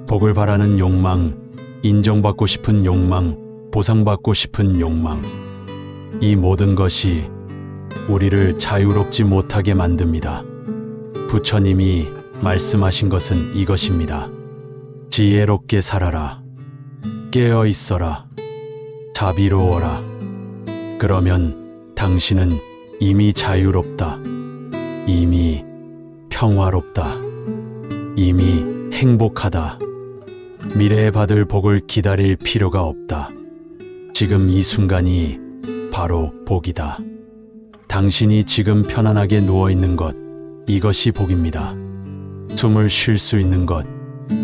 복을 바라는 욕망, 인정받고 싶은 욕망, 보상받고 싶은 욕망, 이 모든 것이 우리를 자유롭지 못하게 만듭니다. 부처님이 말씀하신 것은 이것입니다. 지혜롭게 살아라. 깨어 있어라. 자비로워라. 그러면 당신은 이미 자유롭다. 이미 평화롭다. 이미 행복하다. 미래에 받을 복을 기다릴 필요가 없다. 지금 이 순간이 바로 복이다. 당신이 지금 편안하게 누워있는 것, 이것이 복입니다. 숨을 쉴 수 있는 것,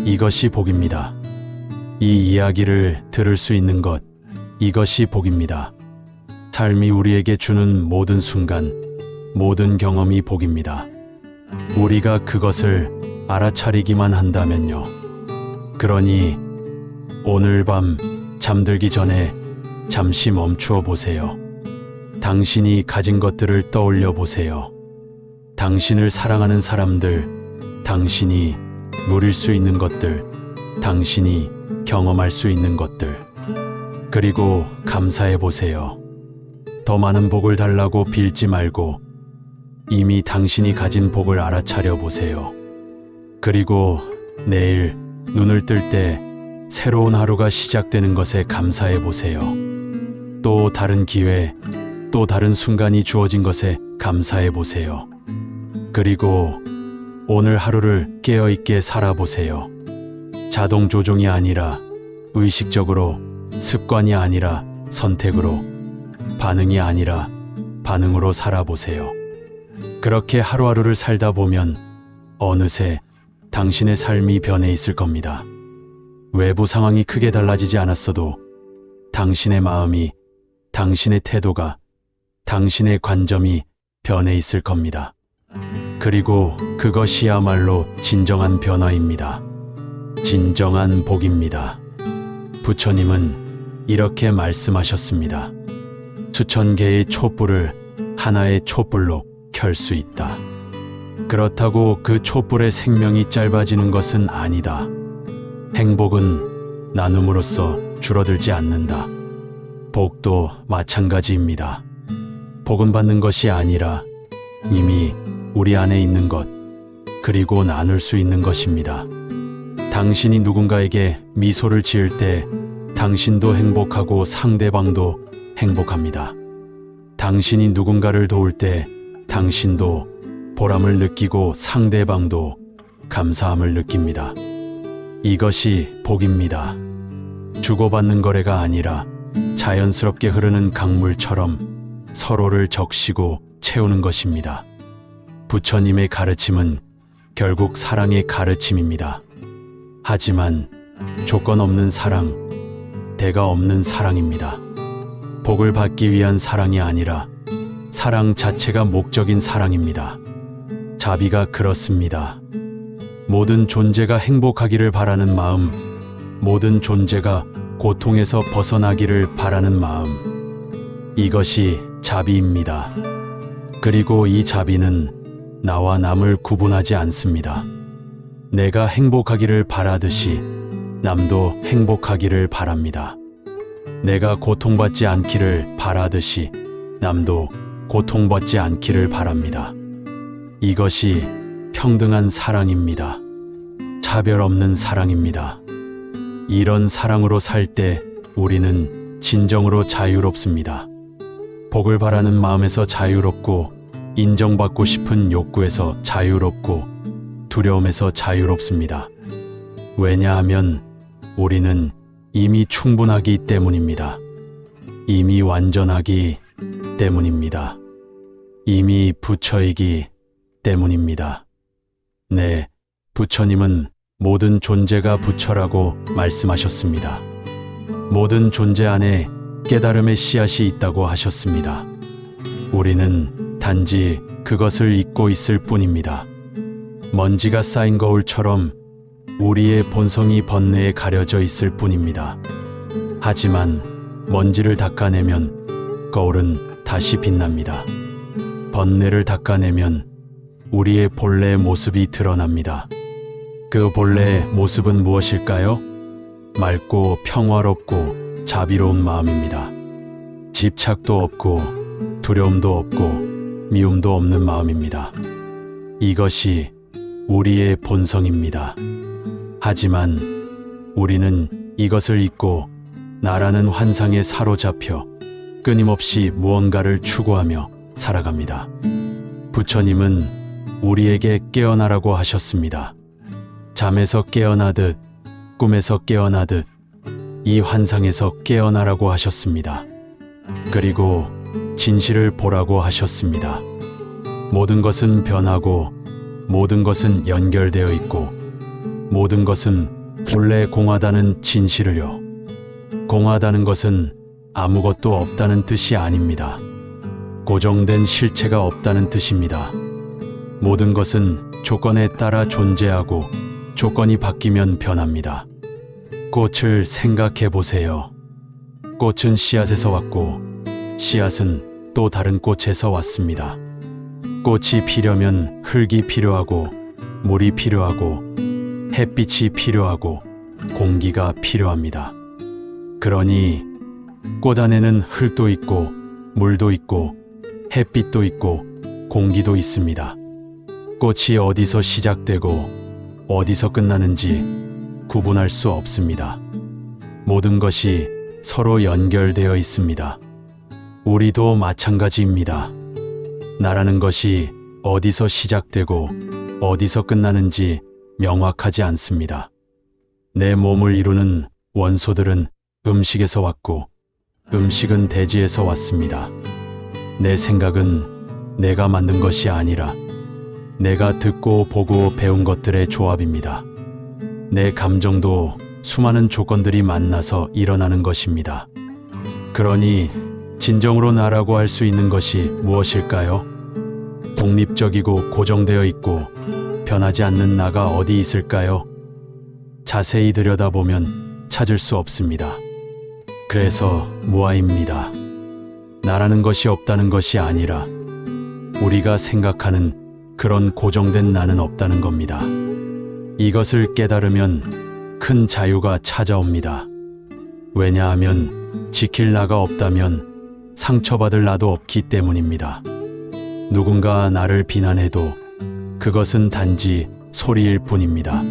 이것이 복입니다. 이 이야기를 들을 수 있는 것, 이것이 복입니다. 삶이 우리에게 주는 모든 순간, 모든 경험이 복입니다. 우리가 그것을 알아차리기만 한다면요. 그러니 오늘 밤 잠들기 전에 잠시 멈추어 보세요. 당신이 가진 것들을 떠올려 보세요. 당신을 사랑하는 사람들, 당신이 누릴 수 있는 것들, 당신이 경험할 수 있는 것들. 그리고 감사해 보세요. 더 많은 복을 달라고 빌지 말고 이미 당신이 가진 복을 알아차려 보세요. 그리고 내일 눈을 뜰 때 새로운 하루가 시작되는 것에 감사해 보세요. 또 다른 기회, 또 다른 순간이 주어진 것에 감사해 보세요. 그리고 오늘 하루를 깨어있게 살아보세요. 자동 조종이 아니라 의식적으로, 습관이 아니라 선택으로, 반응이 아니라 반응으로 살아보세요. 그렇게 하루하루를 살다 보면 어느새 당신의 삶이 변해 있을 겁니다. 외부 상황이 크게 달라지지 않았어도 당신의 마음이, 당신의 태도가, 당신의 관점이 변해 있을 겁니다. 그리고 그것이야말로 진정한 변화입니다. 진정한 복입니다. 부처님은 이렇게 말씀하셨습니다. 수천 개의 촛불을 하나의 촛불로 켤 수 있다. 그렇다고 그 촛불의 생명이 짧아지는 것은 아니다. 행복은 나눔으로써 줄어들지 않는다. 복도 마찬가지입니다. 복은 받는 것이 아니라 이미 우리 안에 있는 것, 그리고 나눌 수 있는 것입니다. 당신이 누군가에게 미소를 지을 때 당신도 행복하고 상대방도 행복합니다. 당신이 누군가를 도울 때 당신도 보람을 느끼고 상대방도 감사함을 느낍니다. 이것이 복입니다. 주고받는 거래가 아니라 자연스럽게 흐르는 강물처럼 서로를 적시고 채우는 것입니다. 부처님의 가르침은 결국 사랑의 가르침입니다. 하지만 조건 없는 사랑, 대가 없는 사랑입니다. 복을 받기 위한 사랑이 아니라 사랑 자체가 목적인 사랑입니다. 자비가 그렇습니다. 모든 존재가 행복하기를 바라는 마음, 모든 존재가 고통에서 벗어나기를 바라는 마음, 이것이 자비입니다. 그리고 이 자비는 나와 남을 구분하지 않습니다. 내가 행복하기를 바라듯이 남도 행복하기를 바랍니다. 내가 고통받지 않기를 바라듯이 남도 고통받지 않기를 바랍니다. 이것이 평등한 사랑입니다. 차별 없는 사랑입니다. 이런 사랑으로 살 때 우리는 진정으로 자유롭습니다. 복을 바라는 마음에서 자유롭고, 인정받고 싶은 욕구에서 자유롭고, 두려움에서 자유롭습니다. 왜냐하면 우리는 이미 충분하기 때문입니다. 이미 완전하기 때문입니다. 이미 부처이기 때문입니다. 네, 부처님은 모든 존재가 부처라고 말씀하셨습니다. 모든 존재 안에 깨달음의 씨앗이 있다고 하셨습니다. 우리는 단지 그것을 잊고 있을 뿐입니다. 먼지가 쌓인 거울처럼 우리의 본성이 번뇌에 가려져 있을 뿐입니다. 하지만 먼지를 닦아내면 거울은 다시 빛납니다. 번뇌를 닦아내면 우리의 본래의 모습이 드러납니다. 그 본래의 모습은 무엇일까요? 맑고 평화롭고 자비로운 마음입니다. 집착도 없고 두려움도 없고 미움도 없는 마음입니다. 이것이 우리의 본성입니다. 하지만 우리는 이것을 잊고 나라는 환상에 사로잡혀 끊임없이 무언가를 추구하며 살아갑니다. 부처님은 우리에게 깨어나라고 하셨습니다. 잠에서 깨어나듯, 꿈에서 깨어나듯 이 환상에서 깨어나라고 하셨습니다. 그리고 진실을 보라고 하셨습니다. 모든 것은 변하고 모든 것은 연결되어 있고 모든 것은 본래 공하다는 진실을요. 공하다는 것은 아무것도 없다는 뜻이 아닙니다. 고정된 실체가 없다는 뜻입니다. 모든 것은 조건에 따라 존재하고 조건이 바뀌면 변합니다. 꽃을 생각해 보세요. 꽃은 씨앗에서 왔고 씨앗은 또 다른 꽃에서 왔습니다. 꽃이 피려면 흙이 필요하고 물이 필요하고 햇빛이 필요하고 공기가 필요합니다. 그러니 꽃 안에는 흙도 있고 물도 있고 햇빛도 있고 공기도 있습니다. 꽃이 어디서 시작되고 어디서 끝나는지 구분할 수 없습니다. 모든 것이 서로 연결되어 있습니다. 우리도 마찬가지입니다. 나라는 것이 어디서 시작되고 어디서 끝나는지 명확하지 않습니다. 내 몸을 이루는 원소들은 음식에서 왔고 음식은 대지에서 왔습니다. 내 생각은 내가 만든 것이 아니라 내가 듣고 보고 배운 것들의 조합입니다. 내 감정도 수많은 조건들이 만나서 일어나는 것입니다. 그러니 진정으로 나라고 할 수 있는 것이 무엇일까요? 독립적이고 고정되어 있고 변하지 않는 나가 어디 있을까요? 자세히 들여다보면 찾을 수 없습니다. 그래서 무아입니다. 나라는 것이 없다는 것이 아니라 우리가 생각하는 그런 고정된 나는 없다는 겁니다. 이것을 깨달으면 큰 자유가 찾아옵니다. 왜냐하면 지킬 나가 없다면 상처받을 나도 없기 때문입니다. 누군가 나를 비난해도 그것은 단지 소리일 뿐입니다.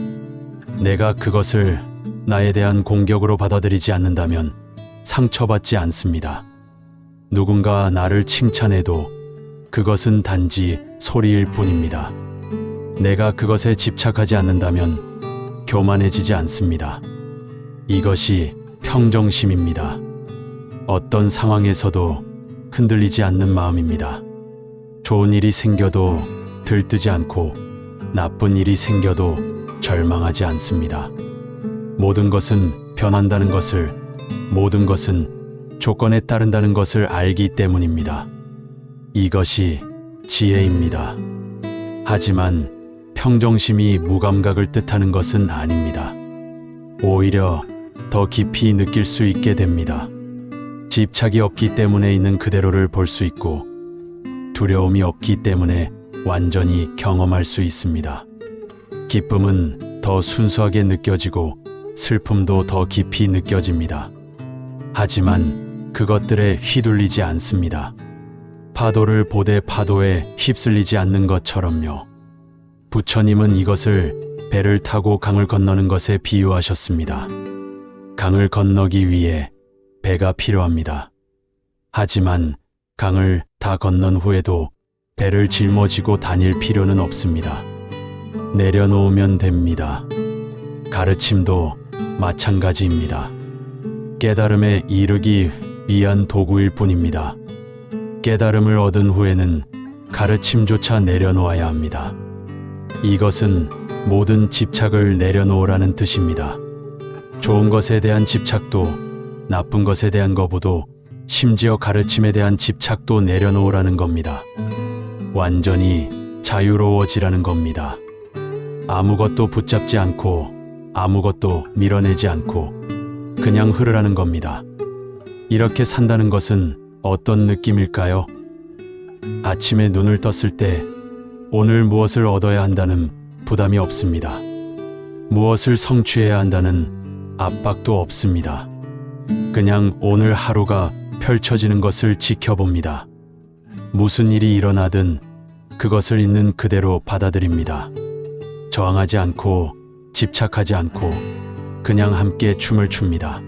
내가 그것을 나에 대한 공격으로 받아들이지 않는다면 상처받지 않습니다. 누군가 나를 칭찬해도 그것은 단지 소리일 뿐입니다. 내가 그것에 집착하지 않는다면 교만해지지 않습니다. 이것이 평정심입니다. 어떤 상황에서도 흔들리지 않는 마음입니다. 좋은 일이 생겨도 들뜨지 않고 나쁜 일이 생겨도 절망하지 않습니다. 모든 것은 변한다는 것을, 모든 것은 조건에 따른다는 것을 알기 때문입니다. 이것이 지혜입니다. 하지만 평정심이 무감각을 뜻하는 것은 아닙니다. 오히려 더 깊이 느낄 수 있게 됩니다. 집착이 없기 때문에 있는 그대로를 볼 수 있고, 두려움이 없기 때문에 완전히 경험할 수 있습니다. 기쁨은 더 순수하게 느껴지고 슬픔도 더 깊이 느껴집니다. 하지만 그것들에 휘둘리지 않습니다. 파도를 보되 파도에 휩쓸리지 않는 것처럼요. 부처님은 이것을 배를 타고 강을 건너는 것에 비유하셨습니다. 강을 건너기 위해 배가 필요합니다. 하지만 강을 다 건넌 후에도 배를 짊어지고 다닐 필요는 없습니다. 내려놓으면 됩니다. 가르침도 마찬가지입니다. 깨달음에 이르기 위한 도구일 뿐입니다. 깨달음을 얻은 후에는 가르침조차 내려놓아야 합니다. 이것은 모든 집착을 내려놓으라는 뜻입니다. 좋은 것에 대한 집착도, 나쁜 것에 대한 거부도, 심지어 가르침에 대한 집착도 내려놓으라는 겁니다. 완전히 자유로워지라는 겁니다. 아무것도 붙잡지 않고 아무것도 밀어내지 않고 그냥 흐르라는 겁니다. 이렇게 산다는 것은 어떤 느낌일까요? 아침에 눈을 떴을 때 오늘 무엇을 얻어야 한다는 부담이 없습니다. 무엇을 성취해야 한다는 압박도 없습니다. 그냥 오늘 하루가 펼쳐지는 것을 지켜봅니다. 무슨 일이 일어나든 그것을 있는 그대로 받아들입니다. 저항하지 않고 집착하지 않고 그냥 함께 춤을 춥니다.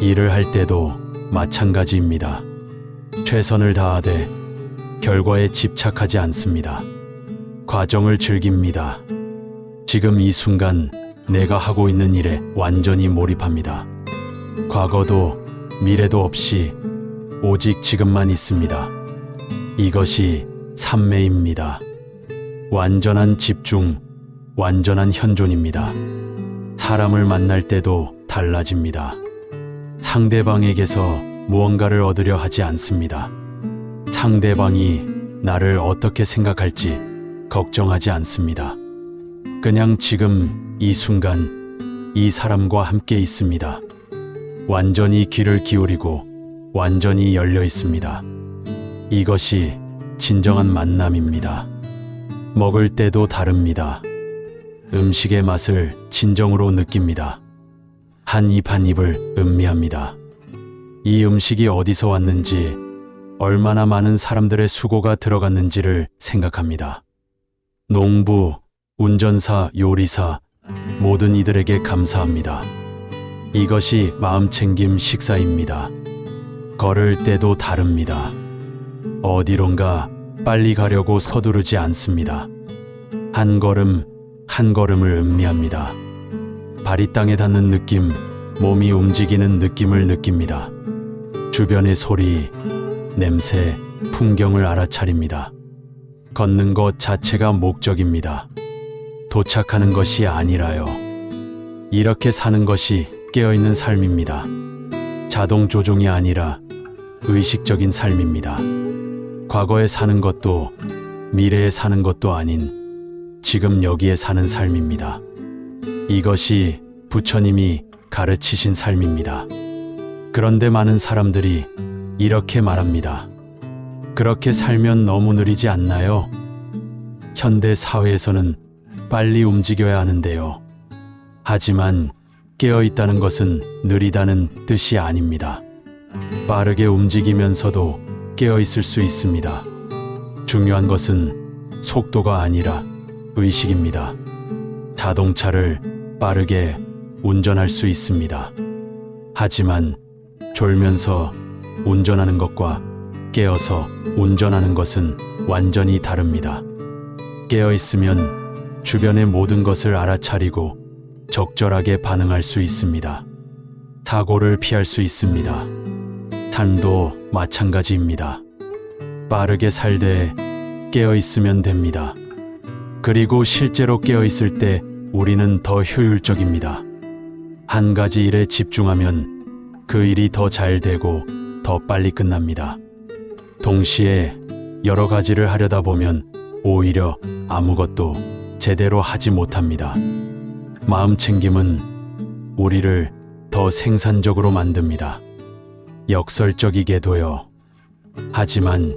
일을 할 때도 마찬가지입니다. 최선을 다하되 결과에 집착하지 않습니다. 과정을 즐깁니다. 지금 이 순간 내가 하고 있는 일에 완전히 몰입합니다. 과거도 미래도 없이 오직 지금만 있습니다. 이것이 삼매입니다. 완전한 집중, 완전한 현존입니다. 사람을 만날 때도 달라집니다. 상대방에게서 무언가를 얻으려 하지 않습니다. 상대방이 나를 어떻게 생각할지 걱정하지 않습니다. 그냥 지금 이 순간 이 사람과 함께 있습니다. 완전히 귀를 기울이고 완전히 열려 있습니다. 이것이 진정한 만남입니다. 먹을 때도 다릅니다. 음식의 맛을 진정으로 느낍니다. 한 입 한 입을 음미합니다. 이 음식이 어디서 왔는지, 얼마나 많은 사람들의 수고가 들어갔는지를 생각합니다. 농부, 운전사, 요리사, 모든 이들에게 감사합니다. 이것이 마음챙김 식사입니다. 걸을 때도 다릅니다. 어디론가 빨리 가려고 서두르지 않습니다. 한 걸음 한 걸음을 음미합니다. 발이 땅에 닿는 느낌, 몸이 움직이는 느낌을 느낍니다. 주변의 소리, 냄새, 풍경을 알아차립니다. 걷는 것 자체가 목적입니다. 도착하는 것이 아니라요. 이렇게 사는 것이 깨어있는 삶입니다. 자동 조종이 아니라 의식적인 삶입니다. 과거에 사는 것도 미래에 사는 것도 아닌 지금 여기에 사는 삶입니다. 이것이 부처님이 가르치신 삶입니다. 그런데 많은 사람들이 이렇게 말합니다. 그렇게 살면 너무 느리지 않나요? 현대 사회에서는 빨리 움직여야 하는데요. 하지만 깨어있다는 것은 느리다는 뜻이 아닙니다. 빠르게 움직이면서도 깨어있을 수 있습니다. 중요한 것은 속도가 아니라 의식입니다. 자동차를 빠르게 운전할 수 있습니다. 하지만 졸면서 운전하는 것과 깨어서 운전하는 것은 완전히 다릅니다. 깨어 있으면 주변의 모든 것을 알아차리고 적절하게 반응할 수 있습니다. 사고를 피할 수 있습니다. 삶도 마찬가지입니다. 빠르게 살되 깨어 있으면 됩니다. 그리고 실제로 깨어 있을 때 우리는 더 효율적입니다. 한 가지 일에 집중하면 그 일이 더 잘 되고 더 빨리 끝납니다. 동시에 여러 가지를 하려다 보면 오히려 아무것도 제대로 하지 못합니다. 마음 챙김은 우리를 더 생산적으로 만듭니다. 역설적이게도요. 하지만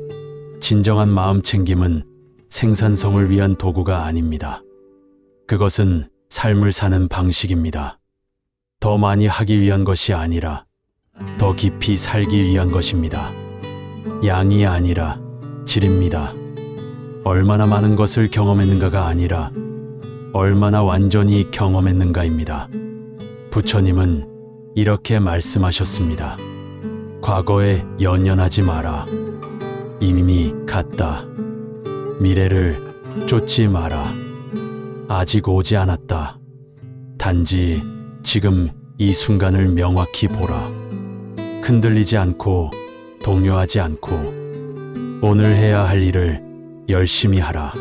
진정한 마음 챙김은 생산성을 위한 도구가 아닙니다. 그것은 삶을 사는 방식입니다. 더 많이 하기 위한 것이 아니라 더 깊이 살기 위한 것입니다. 양이 아니라 질입니다. 얼마나 많은 것을 경험했는가가 아니라 얼마나 완전히 경험했는가입니다. 부처님은 이렇게 말씀하셨습니다. 과거에 연연하지 마라. 이미 갔다. 미래를 쫓지 마라. 아직 오지 않았다. 단지 지금 이 순간을 명확히 보라. 흔들리지 않고 동요하지 않고 오늘 해야 할 일을 열심히 하라.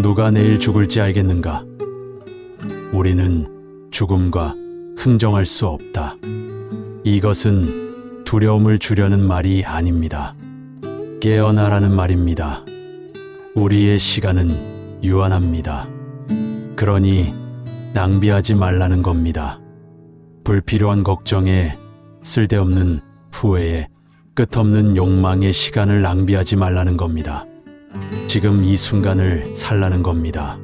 누가 내일 죽을지 알겠는가? 우리는 죽음과 흥정할 수 없다. 이것은 두려움을 주려는 말이 아닙니다. 깨어나라는 말입니다. 우리의 시간은 유한합니다. 그러니 낭비하지 말라는 겁니다. 불필요한 걱정에 쓸데없는 후회에 끝없는 욕망의 시간을 낭비하지 말라는 겁니다. 지금 이 순간을 살라는 겁니다.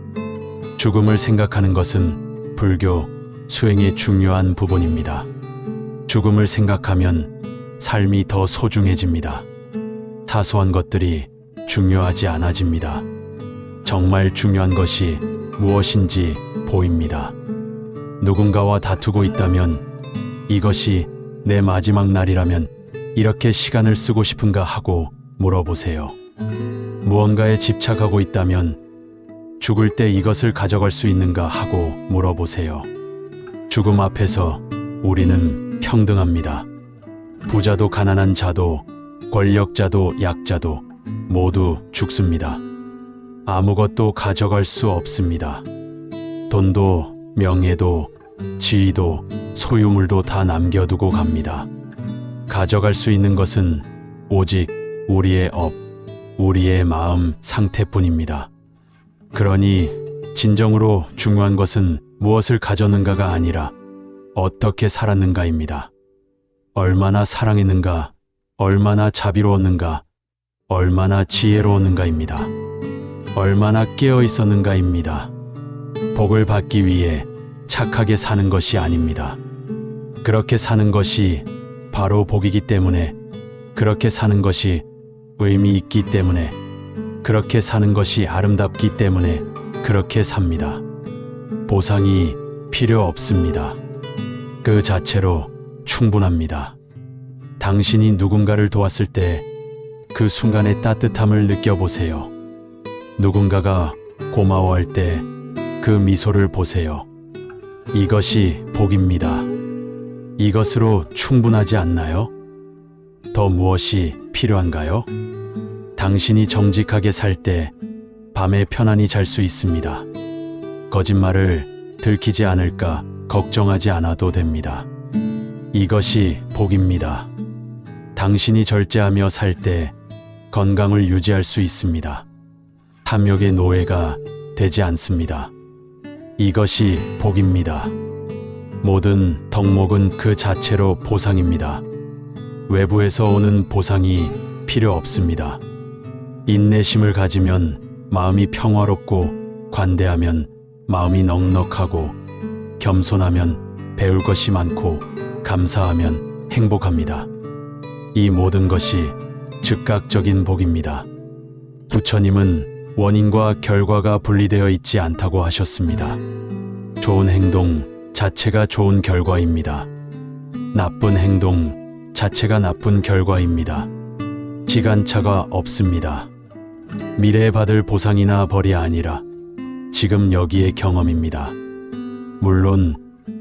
죽음을 생각하는 것은 불교 수행의 중요한 부분입니다. 죽음을 생각하면 삶이 더 소중해집니다. 사소한 것들이 중요하지 않아집니다. 정말 중요한 것이 무엇인지 보입니다. 누군가와 다투고 있다면, 이것이 내 마지막 날이라면 이렇게 시간을 쓰고 싶은가 하고 물어보세요. 무언가에 집착하고 있다면 죽을 때 이것을 가져갈 수 있는가 하고 물어보세요. 죽음 앞에서 우리는 평등합니다. 부자도 가난한 자도 권력자도 약자도 모두 죽습니다. 아무것도 가져갈 수 없습니다. 돈도 명예도 지위도 소유물도 다 남겨두고 갑니다. 가져갈 수 있는 것은 오직 우리의 업, 우리의 마음 상태뿐입니다. 그러니 진정으로 중요한 것은 무엇을 가졌는가가 아니라 어떻게 살았는가입니다. 얼마나 사랑했는가, 얼마나 자비로웠는가, 얼마나 지혜로웠는가입니다. 얼마나 깨어 있었는가입니다. 복을 받기 위해 착하게 사는 것이 아닙니다. 그렇게 사는 것이 바로 복이기 때문에, 그렇게 사는 것이 의미 있기 때문에, 그렇게 사는 것이 아름답기 때문에 그렇게 삽니다. 보상이 필요 없습니다. 그 자체로 충분합니다. 당신이 누군가를 도왔을 때 그 순간의 따뜻함을 느껴보세요. 누군가가 고마워할 때 그 미소를 보세요. 이것이 복입니다. 이것으로 충분하지 않나요? 더 무엇이 필요한가요? 당신이 정직하게 살 때 밤에 편안히 잘 수 있습니다. 거짓말을 들키지 않을까 걱정하지 않아도 됩니다. 이것이 복입니다. 당신이 절제하며 살 때 건강을 유지할 수 있습니다. 탐욕의 노예가 되지 않습니다. 이것이 복입니다. 모든 덕목은 그 자체로 보상입니다. 외부에서 오는 보상이 필요 없습니다. 인내심을 가지면 마음이 평화롭고, 관대하면 마음이 넉넉하고, 겸손하면 배울 것이 많고, 감사하면 행복합니다. 이 모든 것이 즉각적인 복입니다. 부처님은 원인과 결과가 분리되어 있지 않다고 하셨습니다. 좋은 행동 자체가 좋은 결과입니다. 나쁜 행동 자체가 나쁜 결과입니다. 시간차가 없습니다. 미래에 받을 보상이나 벌이 아니라 지금 여기의 경험입니다. 물론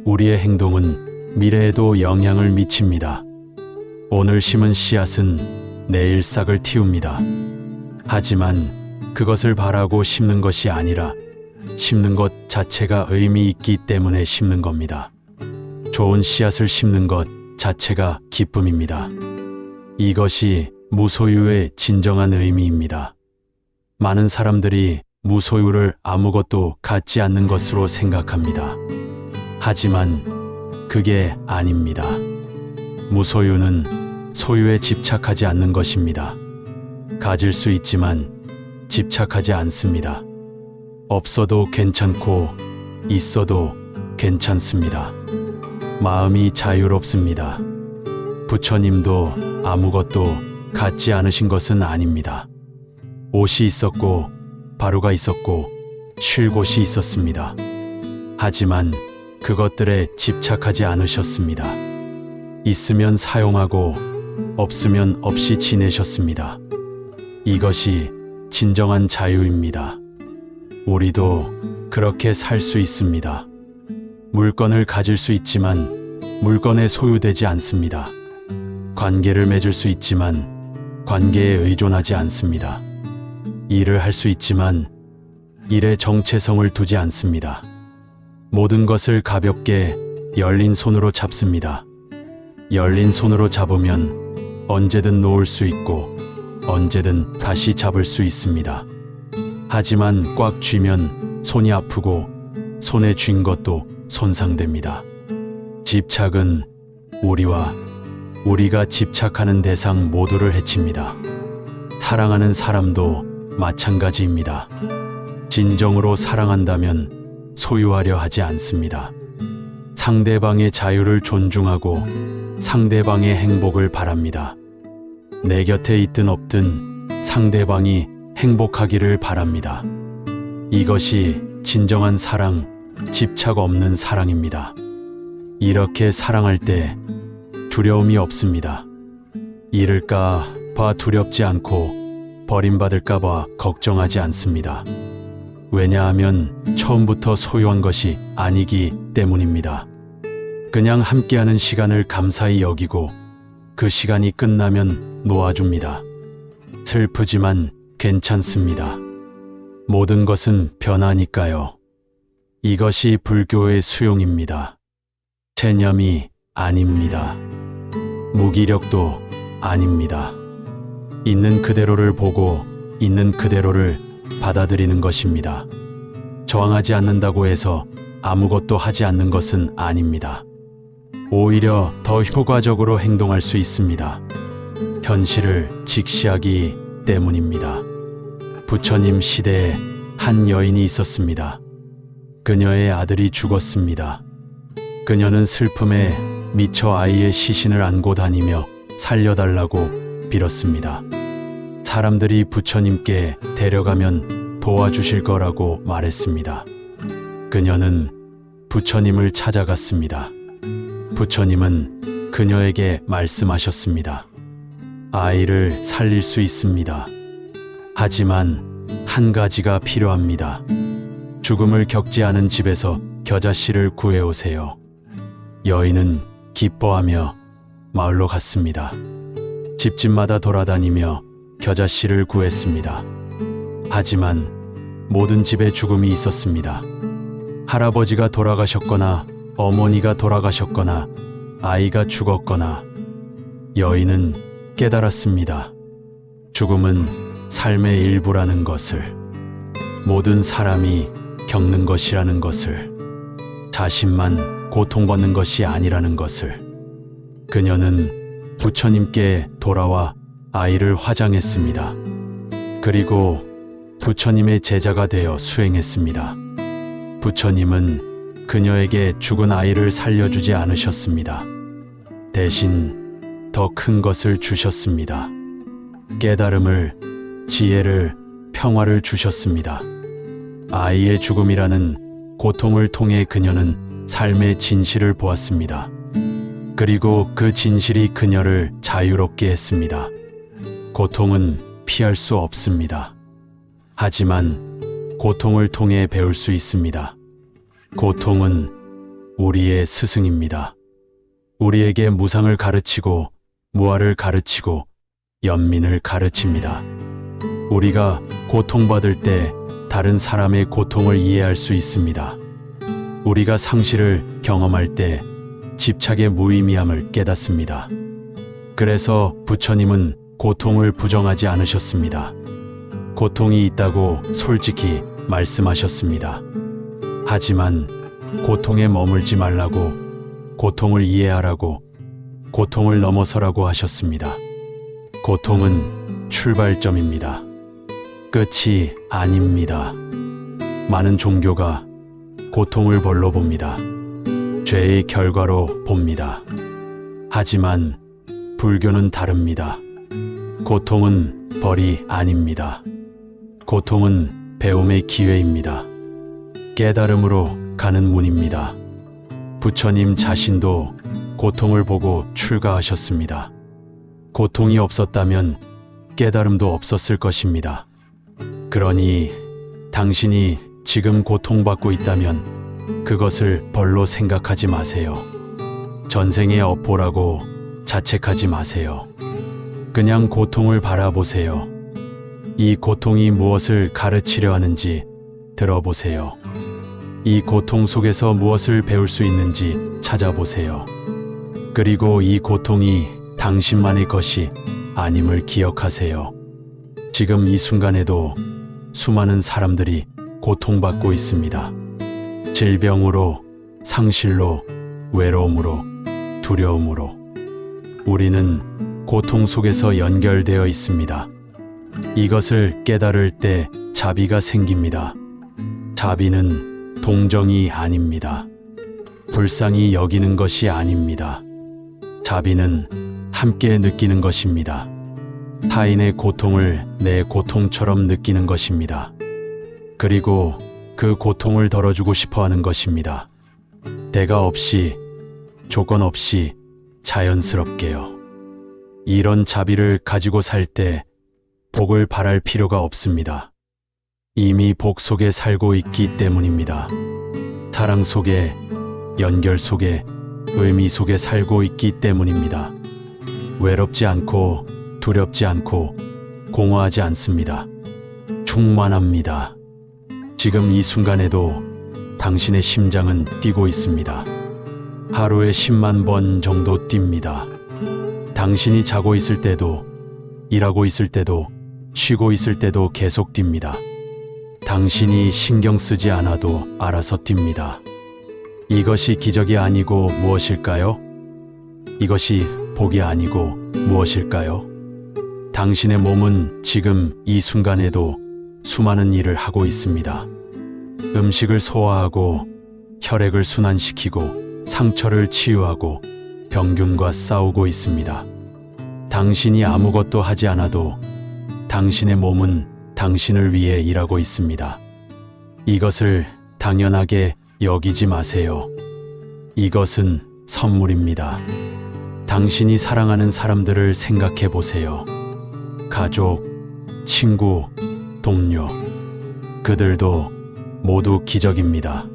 우리의 행동은 미래에도 영향을 미칩니다. 오늘 심은 씨앗은 내일 싹을 틔웁니다. 하지만 그것을 바라고 심는 것이 아니라 심는 것 자체가 의미 있기 때문에 심는 겁니다. 좋은 씨앗을 심는 것 자체가 기쁨입니다. 이것이 무소유의 진정한 의미입니다. 많은 사람들이 무소유를 아무것도 갖지 않는 것으로 생각합니다. 하지만 그게 아닙니다. 무소유는 소유에 집착하지 않는 것입니다. 가질 수 있지만 집착하지 않습니다. 없어도 괜찮고 있어도 괜찮습니다. 마음이 자유롭습니다. 부처님도 아무것도 갖지 않으신 것은 아닙니다. 옷이 있었고 바루가 있었고 쉴 곳이 있었습니다. 하지만 그것들에 집착하지 않으셨습니다. 있으면 사용하고 없으면 없이 지내셨습니다. 이것이 진정한 자유입니다. 우리도 그렇게 살 수 있습니다. 물건을 가질 수 있지만 물건에 소유되지 않습니다. 관계를 맺을 수 있지만 관계에 의존하지 않습니다. 일을 할 수 있지만 일에 정체성을 두지 않습니다. 모든 것을 가볍게 열린 손으로 잡습니다. 열린 손으로 잡으면 언제든 놓을 수 있고 언제든 다시 잡을 수 있습니다. 하지만 꽉 쥐면 손이 아프고 손에 쥔 것도 손상됩니다. 집착은 우리가 집착하는 대상 모두를 해칩니다. 사랑하는 사람도 마찬가지입니다. 진정으로 사랑한다면 소유하려 하지 않습니다. 상대방의 자유를 존중하고 상대방의 행복을 바랍니다. 내 곁에 있든 없든 상대방이 행복하기를 바랍니다. 이것이 진정한 사랑, 집착 없는 사랑입니다. 이렇게 사랑할 때 두려움이 없습니다. 잃을까 봐 두렵지 않고 버림받을까 봐 걱정하지 않습니다. 왜냐하면 처음부터 소유한 것이 아니기 때문입니다. 그냥 함께하는 시간을 감사히 여기고 그 시간이 끝나면 놓아줍니다. 슬프지만 괜찮습니다. 모든 것은 변하니까요. 이것이 불교의 수용입니다. 체념이 아닙니다. 무기력도 아닙니다. 있는 그대로를 보고 있는 그대로를 받아들이는 것입니다. 저항하지 않는다고 해서 아무것도 하지 않는 것은 아닙니다. 오히려 더 효과적으로 행동할 수 있습니다. 현실을 직시하기 때문입니다. 부처님 시대에 한 여인이 있었습니다. 그녀의 아들이 죽었습니다. 그녀는 슬픔에 미쳐 아이의 시신을 안고 다니며 살려달라고 빌었습니다. 사람들이 부처님께 데려가면 도와주실 거라고 말했습니다. 그녀는 부처님을 찾아갔습니다. 부처님은 그녀에게 말씀하셨습니다. 아이를 살릴 수 있습니다. 하지만 한 가지가 필요합니다. 죽음을 겪지 않은 집에서 겨자씨를 구해오세요. 여인은 기뻐하며 마을로 갔습니다. 집집마다 돌아다니며 겨자씨를 구했습니다. 하지만 모든 집에 죽음이 있었습니다. 할아버지가 돌아가셨거나 어머니가 돌아가셨거나 아이가 죽었거나. 여인은 깨달았습니다. 죽음은 삶의 일부라는 것을, 모든 사람이 겪는 것이라는 것을, 자신만 고통받는 것이 아니라는 것을. 그녀는 부처님께 돌아와 아이를 화장했습니다. 그리고 부처님의 제자가 되어 수행했습니다. 부처님은 그녀에게 죽은 아이를 살려주지 않으셨습니다. 대신 더 큰 것을 주셨습니다. 깨달음을, 지혜를, 평화를 주셨습니다. 아이의 죽음이라는 고통을 통해 그녀는 삶의 진실을 보았습니다. 그리고 그 진실이 그녀를 자유롭게 했습니다. 고통은 피할 수 없습니다. 하지만 고통을 통해 배울 수 있습니다. 고통은 우리의 스승입니다. 우리에게 무상을 가르치고 무아를 가르치고 연민을 가르칩니다. 우리가 고통받을 때 다른 사람의 고통을 이해할 수 있습니다. 우리가 상실을 경험할 때 집착의 무의미함을 깨닫습니다. 그래서 부처님은 고통을 부정하지 않으셨습니다. 고통이 있다고 솔직히 말씀하셨습니다. 하지만 고통에 머물지 말라고, 고통을 이해하라고, 고통을 넘어서라고 하셨습니다. 고통은 출발점입니다. 끝이 아닙니다. 많은 종교가 고통을 벌로 봅니다. 죄의 결과로 봅니다. 하지만 불교는 다릅니다. 고통은 벌이 아닙니다. 고통은 배움의 기회입니다. 깨달음으로 가는 문입니다. 부처님 자신도 고통을 보고 출가하셨습니다. 고통이 없었다면 깨달음도 없었을 것입니다. 그러니 당신이 지금 고통받고 있다면 그것을 벌로 생각하지 마세요. 전생의 업보라고 자책하지 마세요. 그냥 고통을 바라보세요. 이 고통이 무엇을 가르치려 하는지 들어보세요. 이 고통 속에서 무엇을 배울 수 있는지 찾아보세요. 그리고 이 고통이 당신만의 것이 아님을 기억하세요. 지금 이 순간에도 수많은 사람들이 고통받고 있습니다. 질병으로, 상실로, 외로움으로, 두려움으로. 우리는 고통 속에서 연결되어 있습니다. 이것을 깨달을 때 자비가 생깁니다. 자비는 동정이 아닙니다. 불쌍히 여기는 것이 아닙니다. 자비는 함께 느끼는 것입니다. 타인의 고통을 내 고통처럼 느끼는 것입니다. 그리고 그 고통을 덜어주고 싶어 하는 것입니다. 대가 없이, 조건 없이 자연스럽게요. 이런 자비를 가지고 살 때 복을 바랄 필요가 없습니다. 이미 복 속에 살고 있기 때문입니다. 사랑 속에, 연결 속에, 의미 속에 살고 있기 때문입니다. 외롭지 않고 두렵지 않고 공허하지 않습니다. 충만합니다. 지금 이 순간에도 당신의 심장은 뛰고 있습니다. 하루에 10만 번 정도 뜁니다. 당신이 자고 있을 때도, 일하고 있을 때도, 쉬고 있을 때도 계속 뜁니다. 당신이 신경 쓰지 않아도 알아서 뜁니다. 이것이 기적이 아니고 무엇일까요? 이것이 복이 아니고 무엇일까요? 당신의 몸은 지금 이 순간에도 수많은 일을 하고 있습니다. 음식을 소화하고, 혈액을 순환시키고, 상처를 치유하고, 병균과 싸우고 있습니다. 당신이 아무것도 하지 않아도 당신의 몸은 당신을 위해 일하고 있습니다. 이것을 당연하게 여기지 마세요. 이것은 선물입니다. 당신이 사랑하는 사람들을 생각해 보세요. 가족, 친구, 동료. 그들도 모두 기적입니다.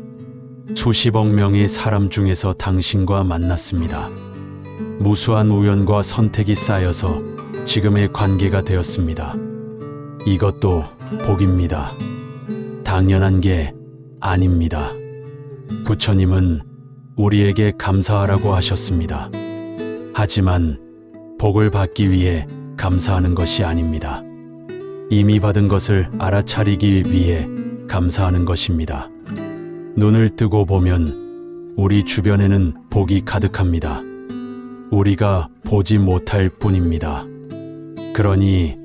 수십억 명의 사람 중에서 당신과 만났습니다. 무수한 우연과 선택이 쌓여서 지금의 관계가 되었습니다. 이것도 복입니다. 당연한 게 아닙니다. 부처님은 우리에게 감사하라고 하셨습니다. 하지만 복을 받기 위해 감사하는 것이 아닙니다. 이미 받은 것을 알아차리기 위해 감사하는 것입니다. 눈을 뜨고 보면 우리 주변에는 복이 가득합니다. 우리가 보지 못할 뿐입니다. 그러니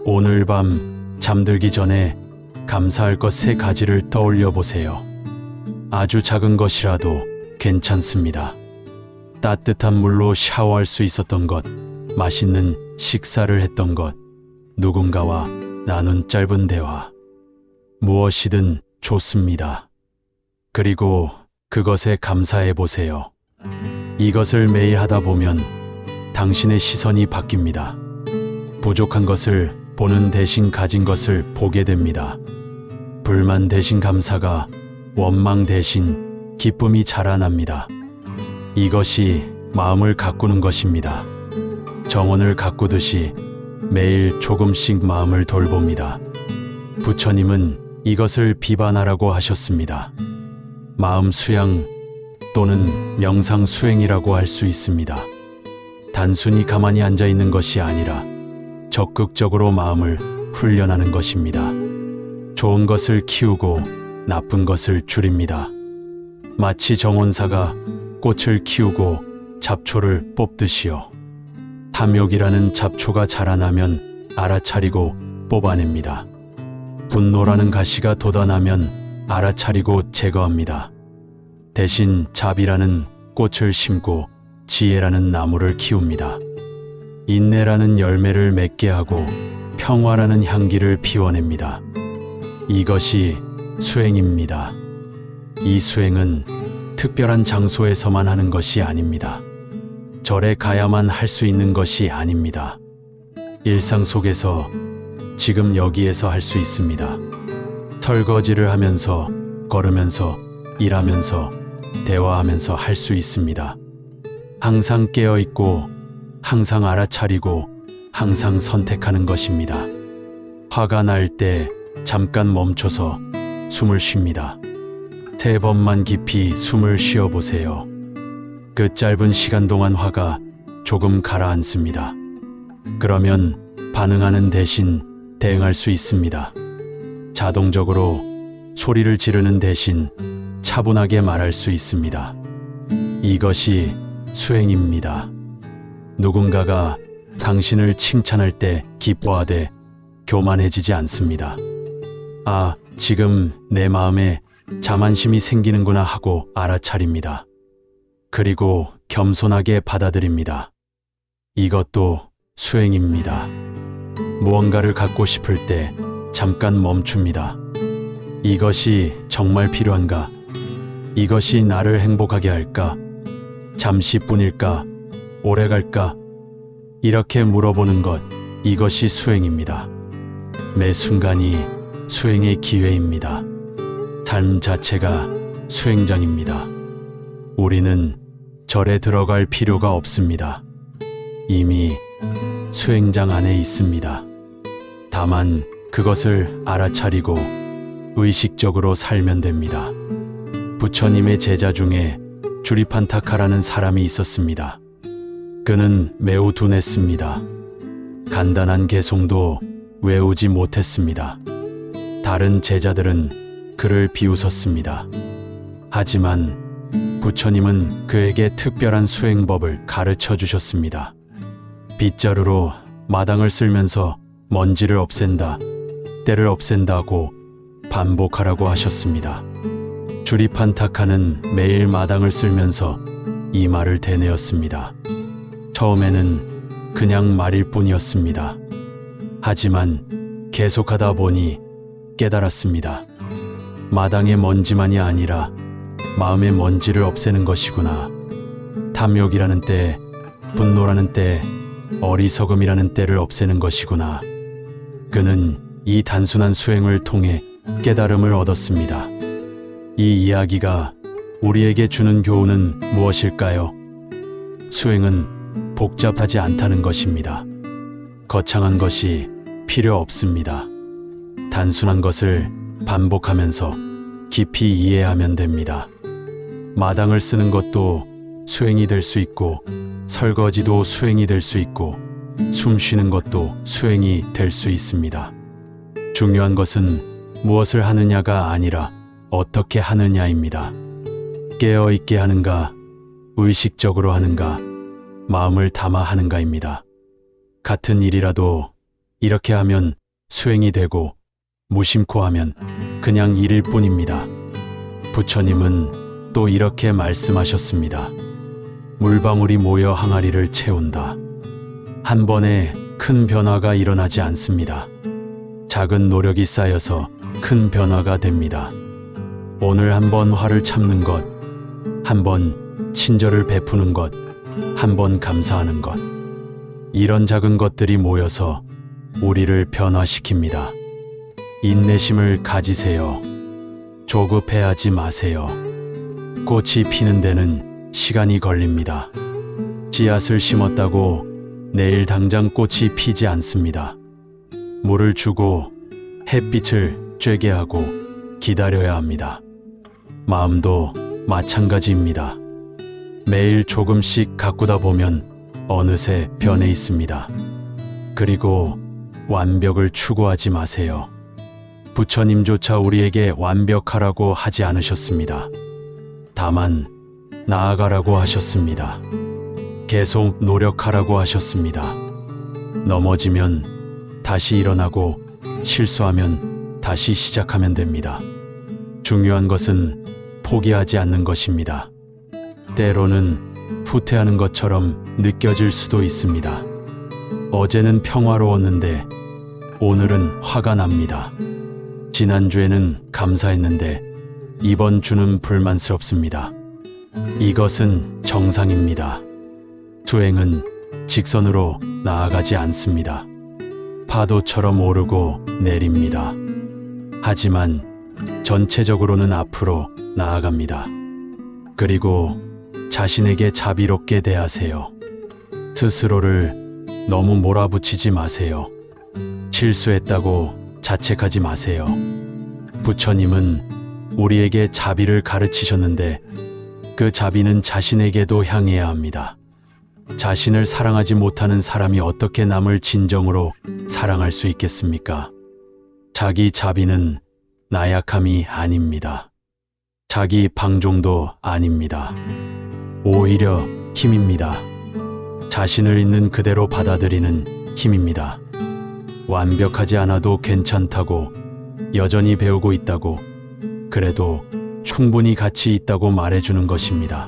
오늘 밤 잠들기 전에 감사할 것 3가지를 떠올려 보세요. 아주 작은 것이라도 괜찮습니다. 따뜻한 물로 샤워할 수 있었던 것, 맛있는 식사를 했던 것, 누군가와 나눈 짧은 대화. 무엇이든 좋습니다. 그리고 그것에 감사해 보세요. 이것을 매일 하다 보면 당신의 시선이 바뀝니다. 부족한 것을 보는 대신 가진 것을 보게 됩니다. 불만 대신 감사가, 원망 대신 기쁨이 자라납니다. 이것이 마음을 가꾸는 것입니다. 정원을 가꾸듯이 매일 조금씩 마음을 돌봅니다. 부처님은 이것을 비반하라고 하셨습니다. 마음 수양 또는 명상 수행이라고 할 수 있습니다. 단순히 가만히 앉아 있는 것이 아니라 적극적으로 마음을 훈련하는 것입니다. 좋은 것을 키우고 나쁜 것을 줄입니다. 마치 정원사가 꽃을 키우고 잡초를 뽑듯이요. 탐욕이라는 잡초가 자라나면 알아차리고 뽑아냅니다. 분노라는 가시가 돋아나면 알아차리고 제거합니다. 대신 자비라는 꽃을 심고 지혜라는 나무를 키웁니다. 인내라는 열매를 맺게 하고 평화라는 향기를 피워냅니다. 이것이 수행입니다. 이 수행은 특별한 장소에서만 하는 것이 아닙니다. 절에 가야만 할 수 있는 것이 아닙니다. 일상 속에서 지금 여기에서 할 수 있습니다. 설거지를 하면서, 걸으면서, 일하면서, 대화하면서 할 수 있습니다. 항상 깨어있고, 항상 알아차리고, 항상 선택하는 것입니다. 화가 날 때 잠깐 멈춰서 숨을 쉽니다. 3번만 깊이 숨을 쉬어보세요. 그 짧은 시간 동안 화가 조금 가라앉습니다. 그러면 반응하는 대신 대응할 수 있습니다. 자동적으로 소리를 지르는 대신 차분하게 말할 수 있습니다. 이것이 수행입니다. 누군가가 당신을 칭찬할 때 기뻐하되 교만해지지 않습니다. 아, 지금 내 마음에 자만심이 생기는구나 하고 알아차립니다. 그리고 겸손하게 받아들입니다. 이것도 수행입니다. 무언가를 갖고 싶을 때 잠깐 멈춥니다. 이것이 정말 필요한가? 이것이 나를 행복하게 할까? 잠시뿐일까? 오래 갈까? 이렇게 물어보는 것, 이것이 수행입니다. 매 순간이 수행의 기회입니다. 삶 자체가 수행장입니다. 우리는 절에 들어갈 필요가 없습니다. 이미 수행장 안에 있습니다. 다만 그것을 알아차리고 의식적으로 살면 됩니다. 부처님의 제자 중에 주리판타카라는 사람이 있었습니다. 그는 매우 둔했습니다. 간단한 개송도 외우지 못했습니다. 다른 제자들은 그를 비웃었습니다. 하지만 부처님은 그에게 특별한 수행법을 가르쳐 주셨습니다. 빗자루로 마당을 쓸면서 먼지를 없앤다, 때를 없앤다고 반복하라고 하셨습니다. 주리판타카는 매일 마당을 쓸면서 이 말을 되뇌었습니다. 처음에는 그냥 말일 뿐이었습니다. 하지만 계속하다 보니 깨달았습니다. 마당의 먼지만이 아니라 마음의 먼지를 없애는 것이구나. 탐욕이라는 때, 분노라는 때, 어리석음이라는 때를 없애는 것이구나. 그는 이 단순한 수행을 통해 깨달음을 얻었습니다. 이 이야기가 우리에게 주는 교훈은 무엇일까요? 수행은 복잡하지 않다는 것입니다. 거창한 것이 필요 없습니다. 단순한 것을 반복하면서 깊이 이해하면 됩니다. 마당을 쓰는 것도 수행이 될 수 있고, 설거지도 수행이 될 수 있고, 숨 쉬는 것도 수행이 될 수 있습니다. 중요한 것은 무엇을 하느냐가 아니라 어떻게 하느냐입니다. 깨어있게 하는가, 의식적으로 하는가, 마음을 담아 하는가입니다. 같은 일이라도 이렇게 하면 수행이 되고, 무심코 하면 그냥 일일 뿐입니다. 부처님은 또 이렇게 말씀하셨습니다. 물방울이 모여 항아리를 채운다. 한 번에 큰 변화가 일어나지 않습니다. 작은 노력이 쌓여서 큰 변화가 됩니다. 오늘 한 번 화를 참는 것, 한 번 친절을 베푸는 것, 한 번 감사하는 것. 이런 작은 것들이 모여서 우리를 변화시킵니다. 인내심을 가지세요. 조급해하지 마세요. 꽃이 피는 데는 시간이 걸립니다. 씨앗을 심었다고 내일 당장 꽃이 피지 않습니다. 물을 주고 햇빛을 쬐게 하고 기다려야 합니다. 마음도 마찬가지입니다. 매일 조금씩 가꾸다 보면 어느새 변해 있습니다. 그리고 완벽을 추구하지 마세요. 부처님조차 우리에게 완벽하라고 하지 않으셨습니다. 다만 나아가라고 하셨습니다. 계속 노력하라고 하셨습니다. 넘어지면 다시 일어나고 실수하면 다시 시작하면 됩니다. 중요한 것은 포기하지 않는 것입니다. 때로는 후퇴하는 것처럼 느껴질 수도 있습니다. 어제는 평화로웠는데 오늘은 화가 납니다. 지난주에는 감사했는데 이번 주는 불만스럽습니다. 이것은 정상입니다. 수행은 직선으로 나아가지 않습니다. 파도처럼 오르고 내립니다. 하지만 전체적으로는 앞으로 나아갑니다. 그리고 자신에게 자비롭게 대하세요. 스스로를 너무 몰아붙이지 마세요. 실수했다고 자책하지 마세요. 부처님은 우리에게 자비를 가르치셨는데 그 자비는 자신에게도 향해야 합니다. 자신을 사랑하지 못하는 사람이 어떻게 남을 진정으로 사랑할 수 있겠습니까? 자기 자비는 나약함이 아닙니다. 자기 방종도 아닙니다. 오히려 힘입니다. 자신을 있는 그대로 받아들이는 힘입니다. 완벽하지 않아도 괜찮다고, 여전히 배우고 있다고, 그래도 충분히 가치 있다고 말해주는 것입니다.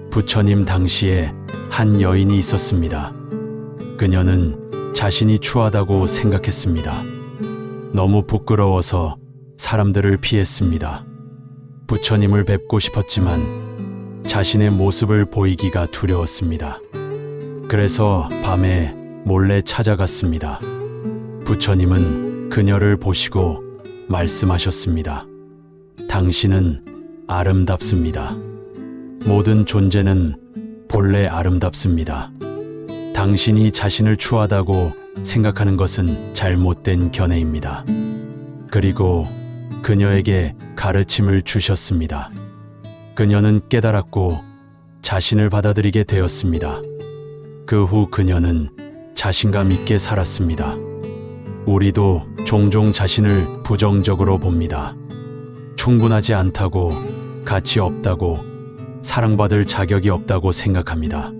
부처님 당시에 한 여인이 있었습니다. 그녀는 자신이 추하다고 생각했습니다. 너무 부끄러워서 사람들을 피했습니다. 부처님을 뵙고 싶었지만 자신의 모습을 보이기가 두려웠습니다. 그래서 밤에 몰래 찾아갔습니다. 부처님은 그녀를 보시고 말씀하셨습니다. 당신은 아름답습니다. 모든 존재는 본래 아름답습니다. 당신이 자신을 추하다고 생각하는 것은 잘못된 견해입니다. 그리고 그녀에게 가르침을 주셨습니다. 그녀는 깨달았고 자신을 받아들이게 되었습니다. 그 후 그녀는 자신감 있게 살았습니다. 우리도 종종 자신을 부정적으로 봅니다. 충분하지 않다고, 가치 없다고, 사랑받을 자격이 없다고 생각합니다.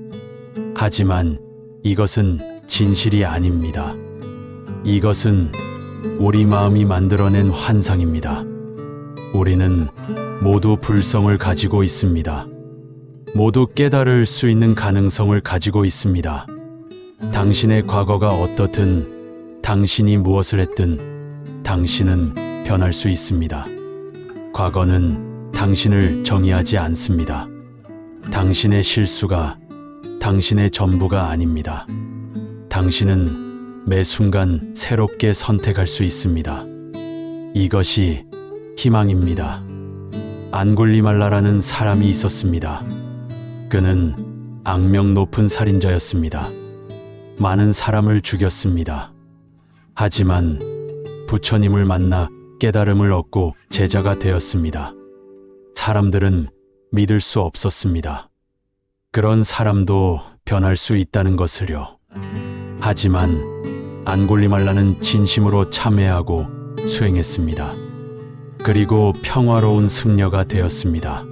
하지만 이것은 진실이 아닙니다. 이것은 우리 마음이 만들어낸 환상입니다. 우리는 모두 불성을 가지고 있습니다. 모두 깨달을 수 있는 가능성을 가지고 있습니다. 당신의 과거가 어떻든, 당신이 무엇을 했든, 당신은 변할 수 있습니다. 과거는 당신을 정의하지 않습니다. 당신의 실수가 당신의 전부가 아닙니다. 당신은 매 순간 새롭게 선택할 수 있습니다. 이것이 희망입니다. 안굴리말라라는 사람이 있었습니다. 그는 악명 높은 살인자였습니다. 많은 사람을 죽였습니다. 하지만 부처님을 만나 깨달음을 얻고 제자가 되었습니다. 사람들은 믿을 수 없었습니다. 그런 사람도 변할 수 있다는 것을요. 하지만 안굴리말라는 진심으로 참회하고 수행했습니다. 그리고 평화로운 승려가 되었습니다.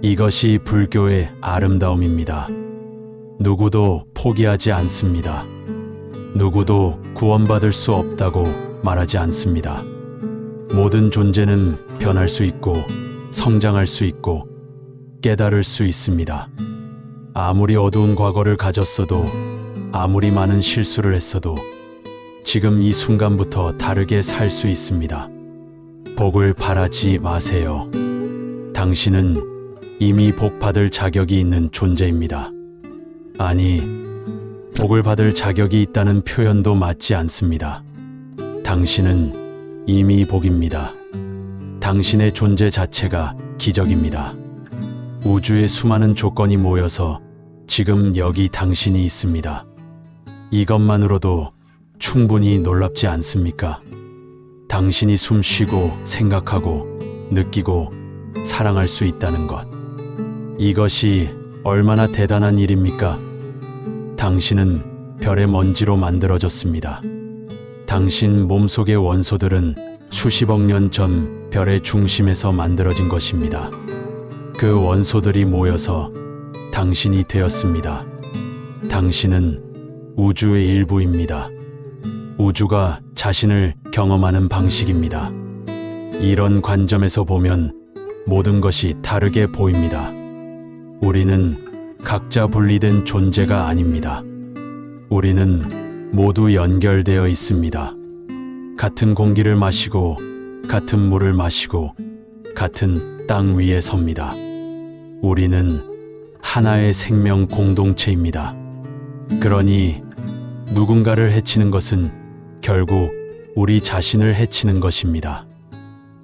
이것이 불교의 아름다움입니다. 누구도 포기하지 않습니다. 누구도 구원받을 수 없다고 말하지 않습니다. 모든 존재는 변할 수 있고 성장할 수 있고 깨달을 수 있습니다. 아무리 어두운 과거를 가졌어도, 아무리 많은 실수를 했어도 지금 이 순간부터 다르게 살 수 있습니다. 복을 바라지 마세요. 당신은 이미 복 받을 자격이 있는 존재입니다. 아니, 복을 받을 자격이 있다는 표현도 맞지 않습니다. 당신은 이미 복입니다. 당신의 존재 자체가 기적입니다. 우주의 수많은 조건이 모여서 지금 여기 당신이 있습니다. 이것만으로도 충분히 놀랍지 않습니까? 당신이 숨 쉬고 생각하고 느끼고 사랑할 수 있다는 것. 이것이 얼마나 대단한 일입니까? 당신은 별의 먼지로 만들어졌습니다. 당신 몸속의 원소들은 수십억 년 전 별의 중심에서 만들어진 것입니다. 그 원소들이 모여서 당신이 되었습니다. 당신은 우주의 일부입니다. 우주가 자신을 경험하는 방식입니다. 이런 관점에서 보면 모든 것이 다르게 보입니다. 우리는 각자 분리된 존재가 아닙니다. 우리는 모두 연결되어 있습니다. 같은 공기를 마시고, 같은 물을 마시고, 같은 땅 위에 섭니다. 우리는 하나의 생명 공동체입니다. 그러니 누군가를 해치는 것은 결국 우리 자신을 해치는 것입니다.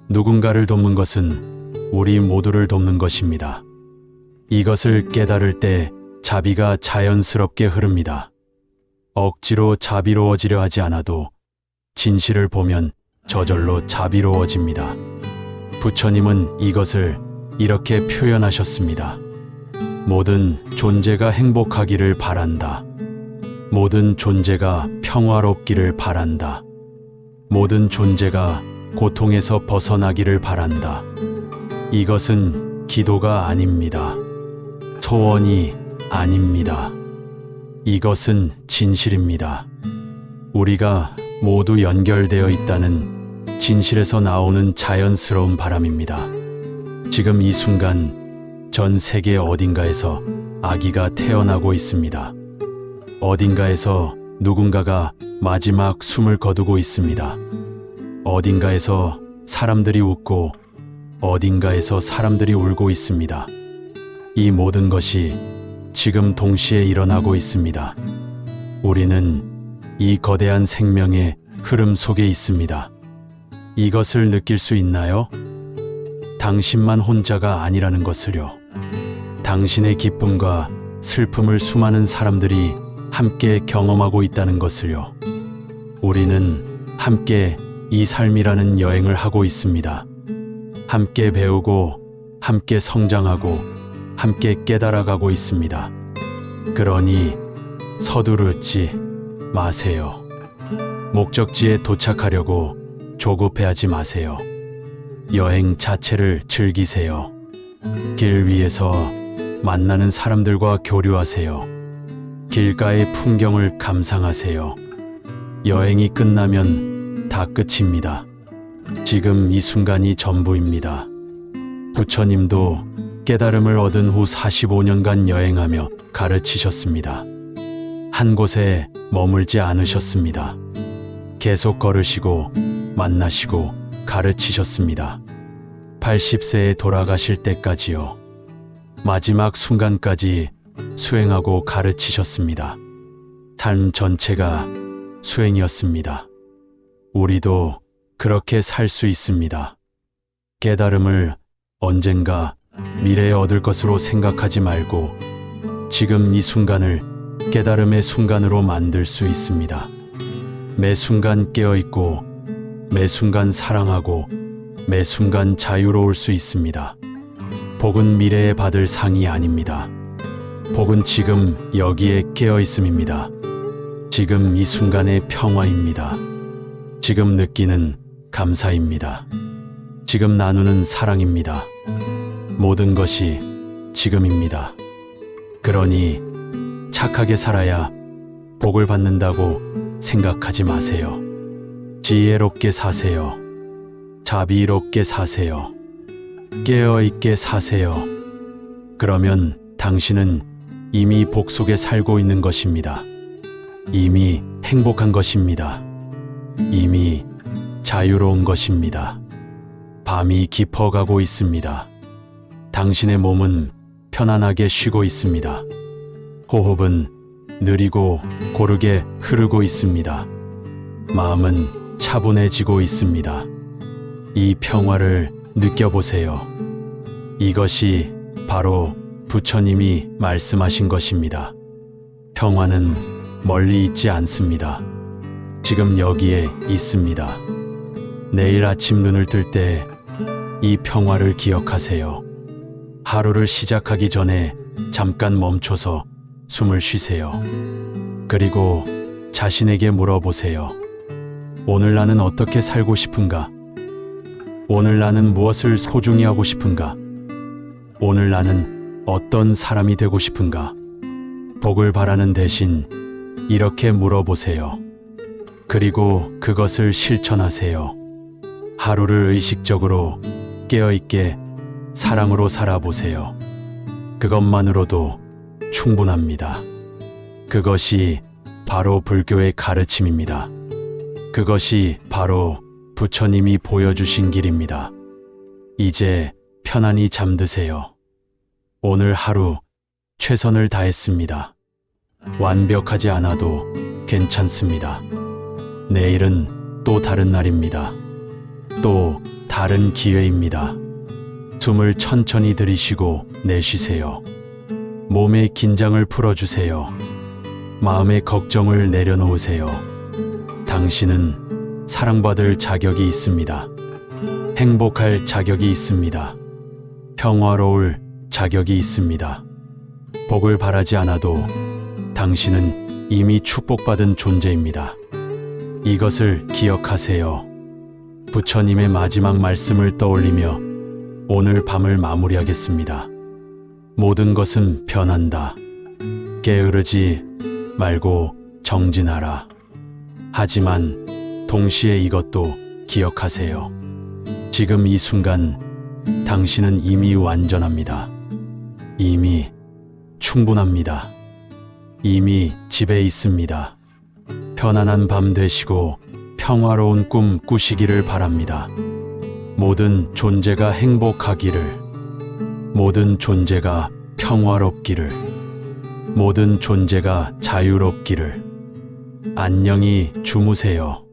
누군가를 돕는 것은 우리 모두를 돕는 것입니다. 이것을 깨달을 때 자비가 자연스럽게 흐릅니다. 억지로 자비로워지려 하지 않아도 진실을 보면 저절로 자비로워집니다. 부처님은 이것을 이렇게 표현하셨습니다. 모든 존재가 행복하기를 바란다. 모든 존재가 평화롭기를 바란다. 모든 존재가 고통에서 벗어나기를 바란다. 이것은 기도가 아닙니다. 소원이 아닙니다. 이것은 진실입니다. 우리가 모두 연결되어 있다는 진실에서 나오는 자연스러운 바람입니다. 지금 이 순간 전 세계 어딘가에서 아기가 태어나고 있습니다. 어딘가에서 누군가가 마지막 숨을 거두고 있습니다. 어딘가에서 사람들이 웃고 어딘가에서 사람들이 울고 있습니다. 이 모든 것이 지금 동시에 일어나고 있습니다. 우리는 이 거대한 생명의 흐름 속에 있습니다. 이것을 느낄 수 있나요? 당신만 혼자가 아니라는 것을요. 당신의 기쁨과 슬픔을 수많은 사람들이 함께 경험하고 있다는 것을요. 우리는 함께 이 삶이라는 여행을 하고 있습니다. 함께 배우고, 함께 성장하고, 함께 깨달아가고 있습니다. 그러니 서두르지 마세요. 목적지에 도착하려고 조급해하지 마세요. 여행 자체를 즐기세요. 길 위에서 만나는 사람들과 교류하세요. 길가의 풍경을 감상하세요. 여행이 끝나면 다 끝입니다. 지금 이 순간이 전부입니다. 부처님도 깨달음을 얻은 후 45년간 여행하며 가르치셨습니다. 한 곳에 머물지 않으셨습니다. 계속 걸으시고 만나시고 가르치셨습니다. 80세에 돌아가실 때까지요. 마지막 순간까지 수행하고 가르치셨습니다. 삶 전체가 수행이었습니다. 우리도 그렇게 살 수 있습니다. 깨달음을 언젠가 미래에 얻을 것으로 생각하지 말고 지금 이 순간을 깨달음의 순간으로 만들 수 있습니다. 매 순간 깨어있고 매 순간 사랑하고 매 순간 자유로울 수 있습니다. 복은 미래에 받을 상이 아닙니다. 복은 지금 여기에 깨어있음입니다. 지금 이 순간의 평화입니다. 지금 느끼는 감사입니다. 지금 나누는 사랑입니다. 모든 것이 지금입니다. 그러니 착하게 살아야 복을 받는다고 생각하지 마세요. 지혜롭게 사세요. 자비롭게 사세요. 깨어있게 사세요. 그러면 당신은 이미 복 속에 살고 있는 것입니다. 이미 행복한 것입니다. 이미 자유로운 것입니다. 밤이 깊어가고 있습니다. 당신의 몸은 편안하게 쉬고 있습니다. 호흡은 느리고 고르게 흐르고 있습니다. 마음은 차분해지고 있습니다. 이 평화를 느껴보세요. 이것이 바로 부처님이 말씀하신 것입니다. 평화는 멀리 있지 않습니다. 지금 여기에 있습니다. 내일 아침 눈을 뜰 때 이 평화를 기억하세요. 하루를 시작하기 전에 잠깐 멈춰서 숨을 쉬세요. 그리고 자신에게 물어보세요. 오늘 나는 어떻게 살고 싶은가? 오늘 나는 무엇을 소중히 하고 싶은가? 오늘 나는 어떤 사람이 되고 싶은가? 복을 바라는 대신 이렇게 물어보세요. 그리고 그것을 실천하세요. 하루를 의식적으로 깨어있게 사랑으로 살아보세요. 그것만으로도 충분합니다. 그것이 바로 불교의 가르침입니다. 그것이 바로 부처님이 보여주신 길입니다. 이제 편안히 잠드세요. 오늘 하루 최선을 다했습니다. 완벽하지 않아도 괜찮습니다. 내일은 또 다른 날입니다. 또 다른 기회입니다. 숨을 천천히 들이쉬고 내쉬세요. 몸의 긴장을 풀어주세요. 마음의 걱정을 내려놓으세요. 당신은 사랑받을 자격이 있습니다. 행복할 자격이 있습니다. 평화로울 자격이 있습니다. 복을 바라지 않아도 당신은 이미 축복받은 존재입니다. 이것을 기억하세요. 부처님의 마지막 말씀을 떠올리며 오늘 밤을 마무리하겠습니다. 모든 것은 변한다. 게으르지 말고 정진하라. 하지만 동시에 이것도 기억하세요. 지금 이 순간 당신은 이미 완전합니다. 이미 충분합니다. 이미 집에 있습니다. 편안한 밤 되시고 평화로운 꿈 꾸시기를 바랍니다. 모든 존재가 행복하기를, 모든 존재가 평화롭기를, 모든 존재가 자유롭기를. 안녕히 주무세요.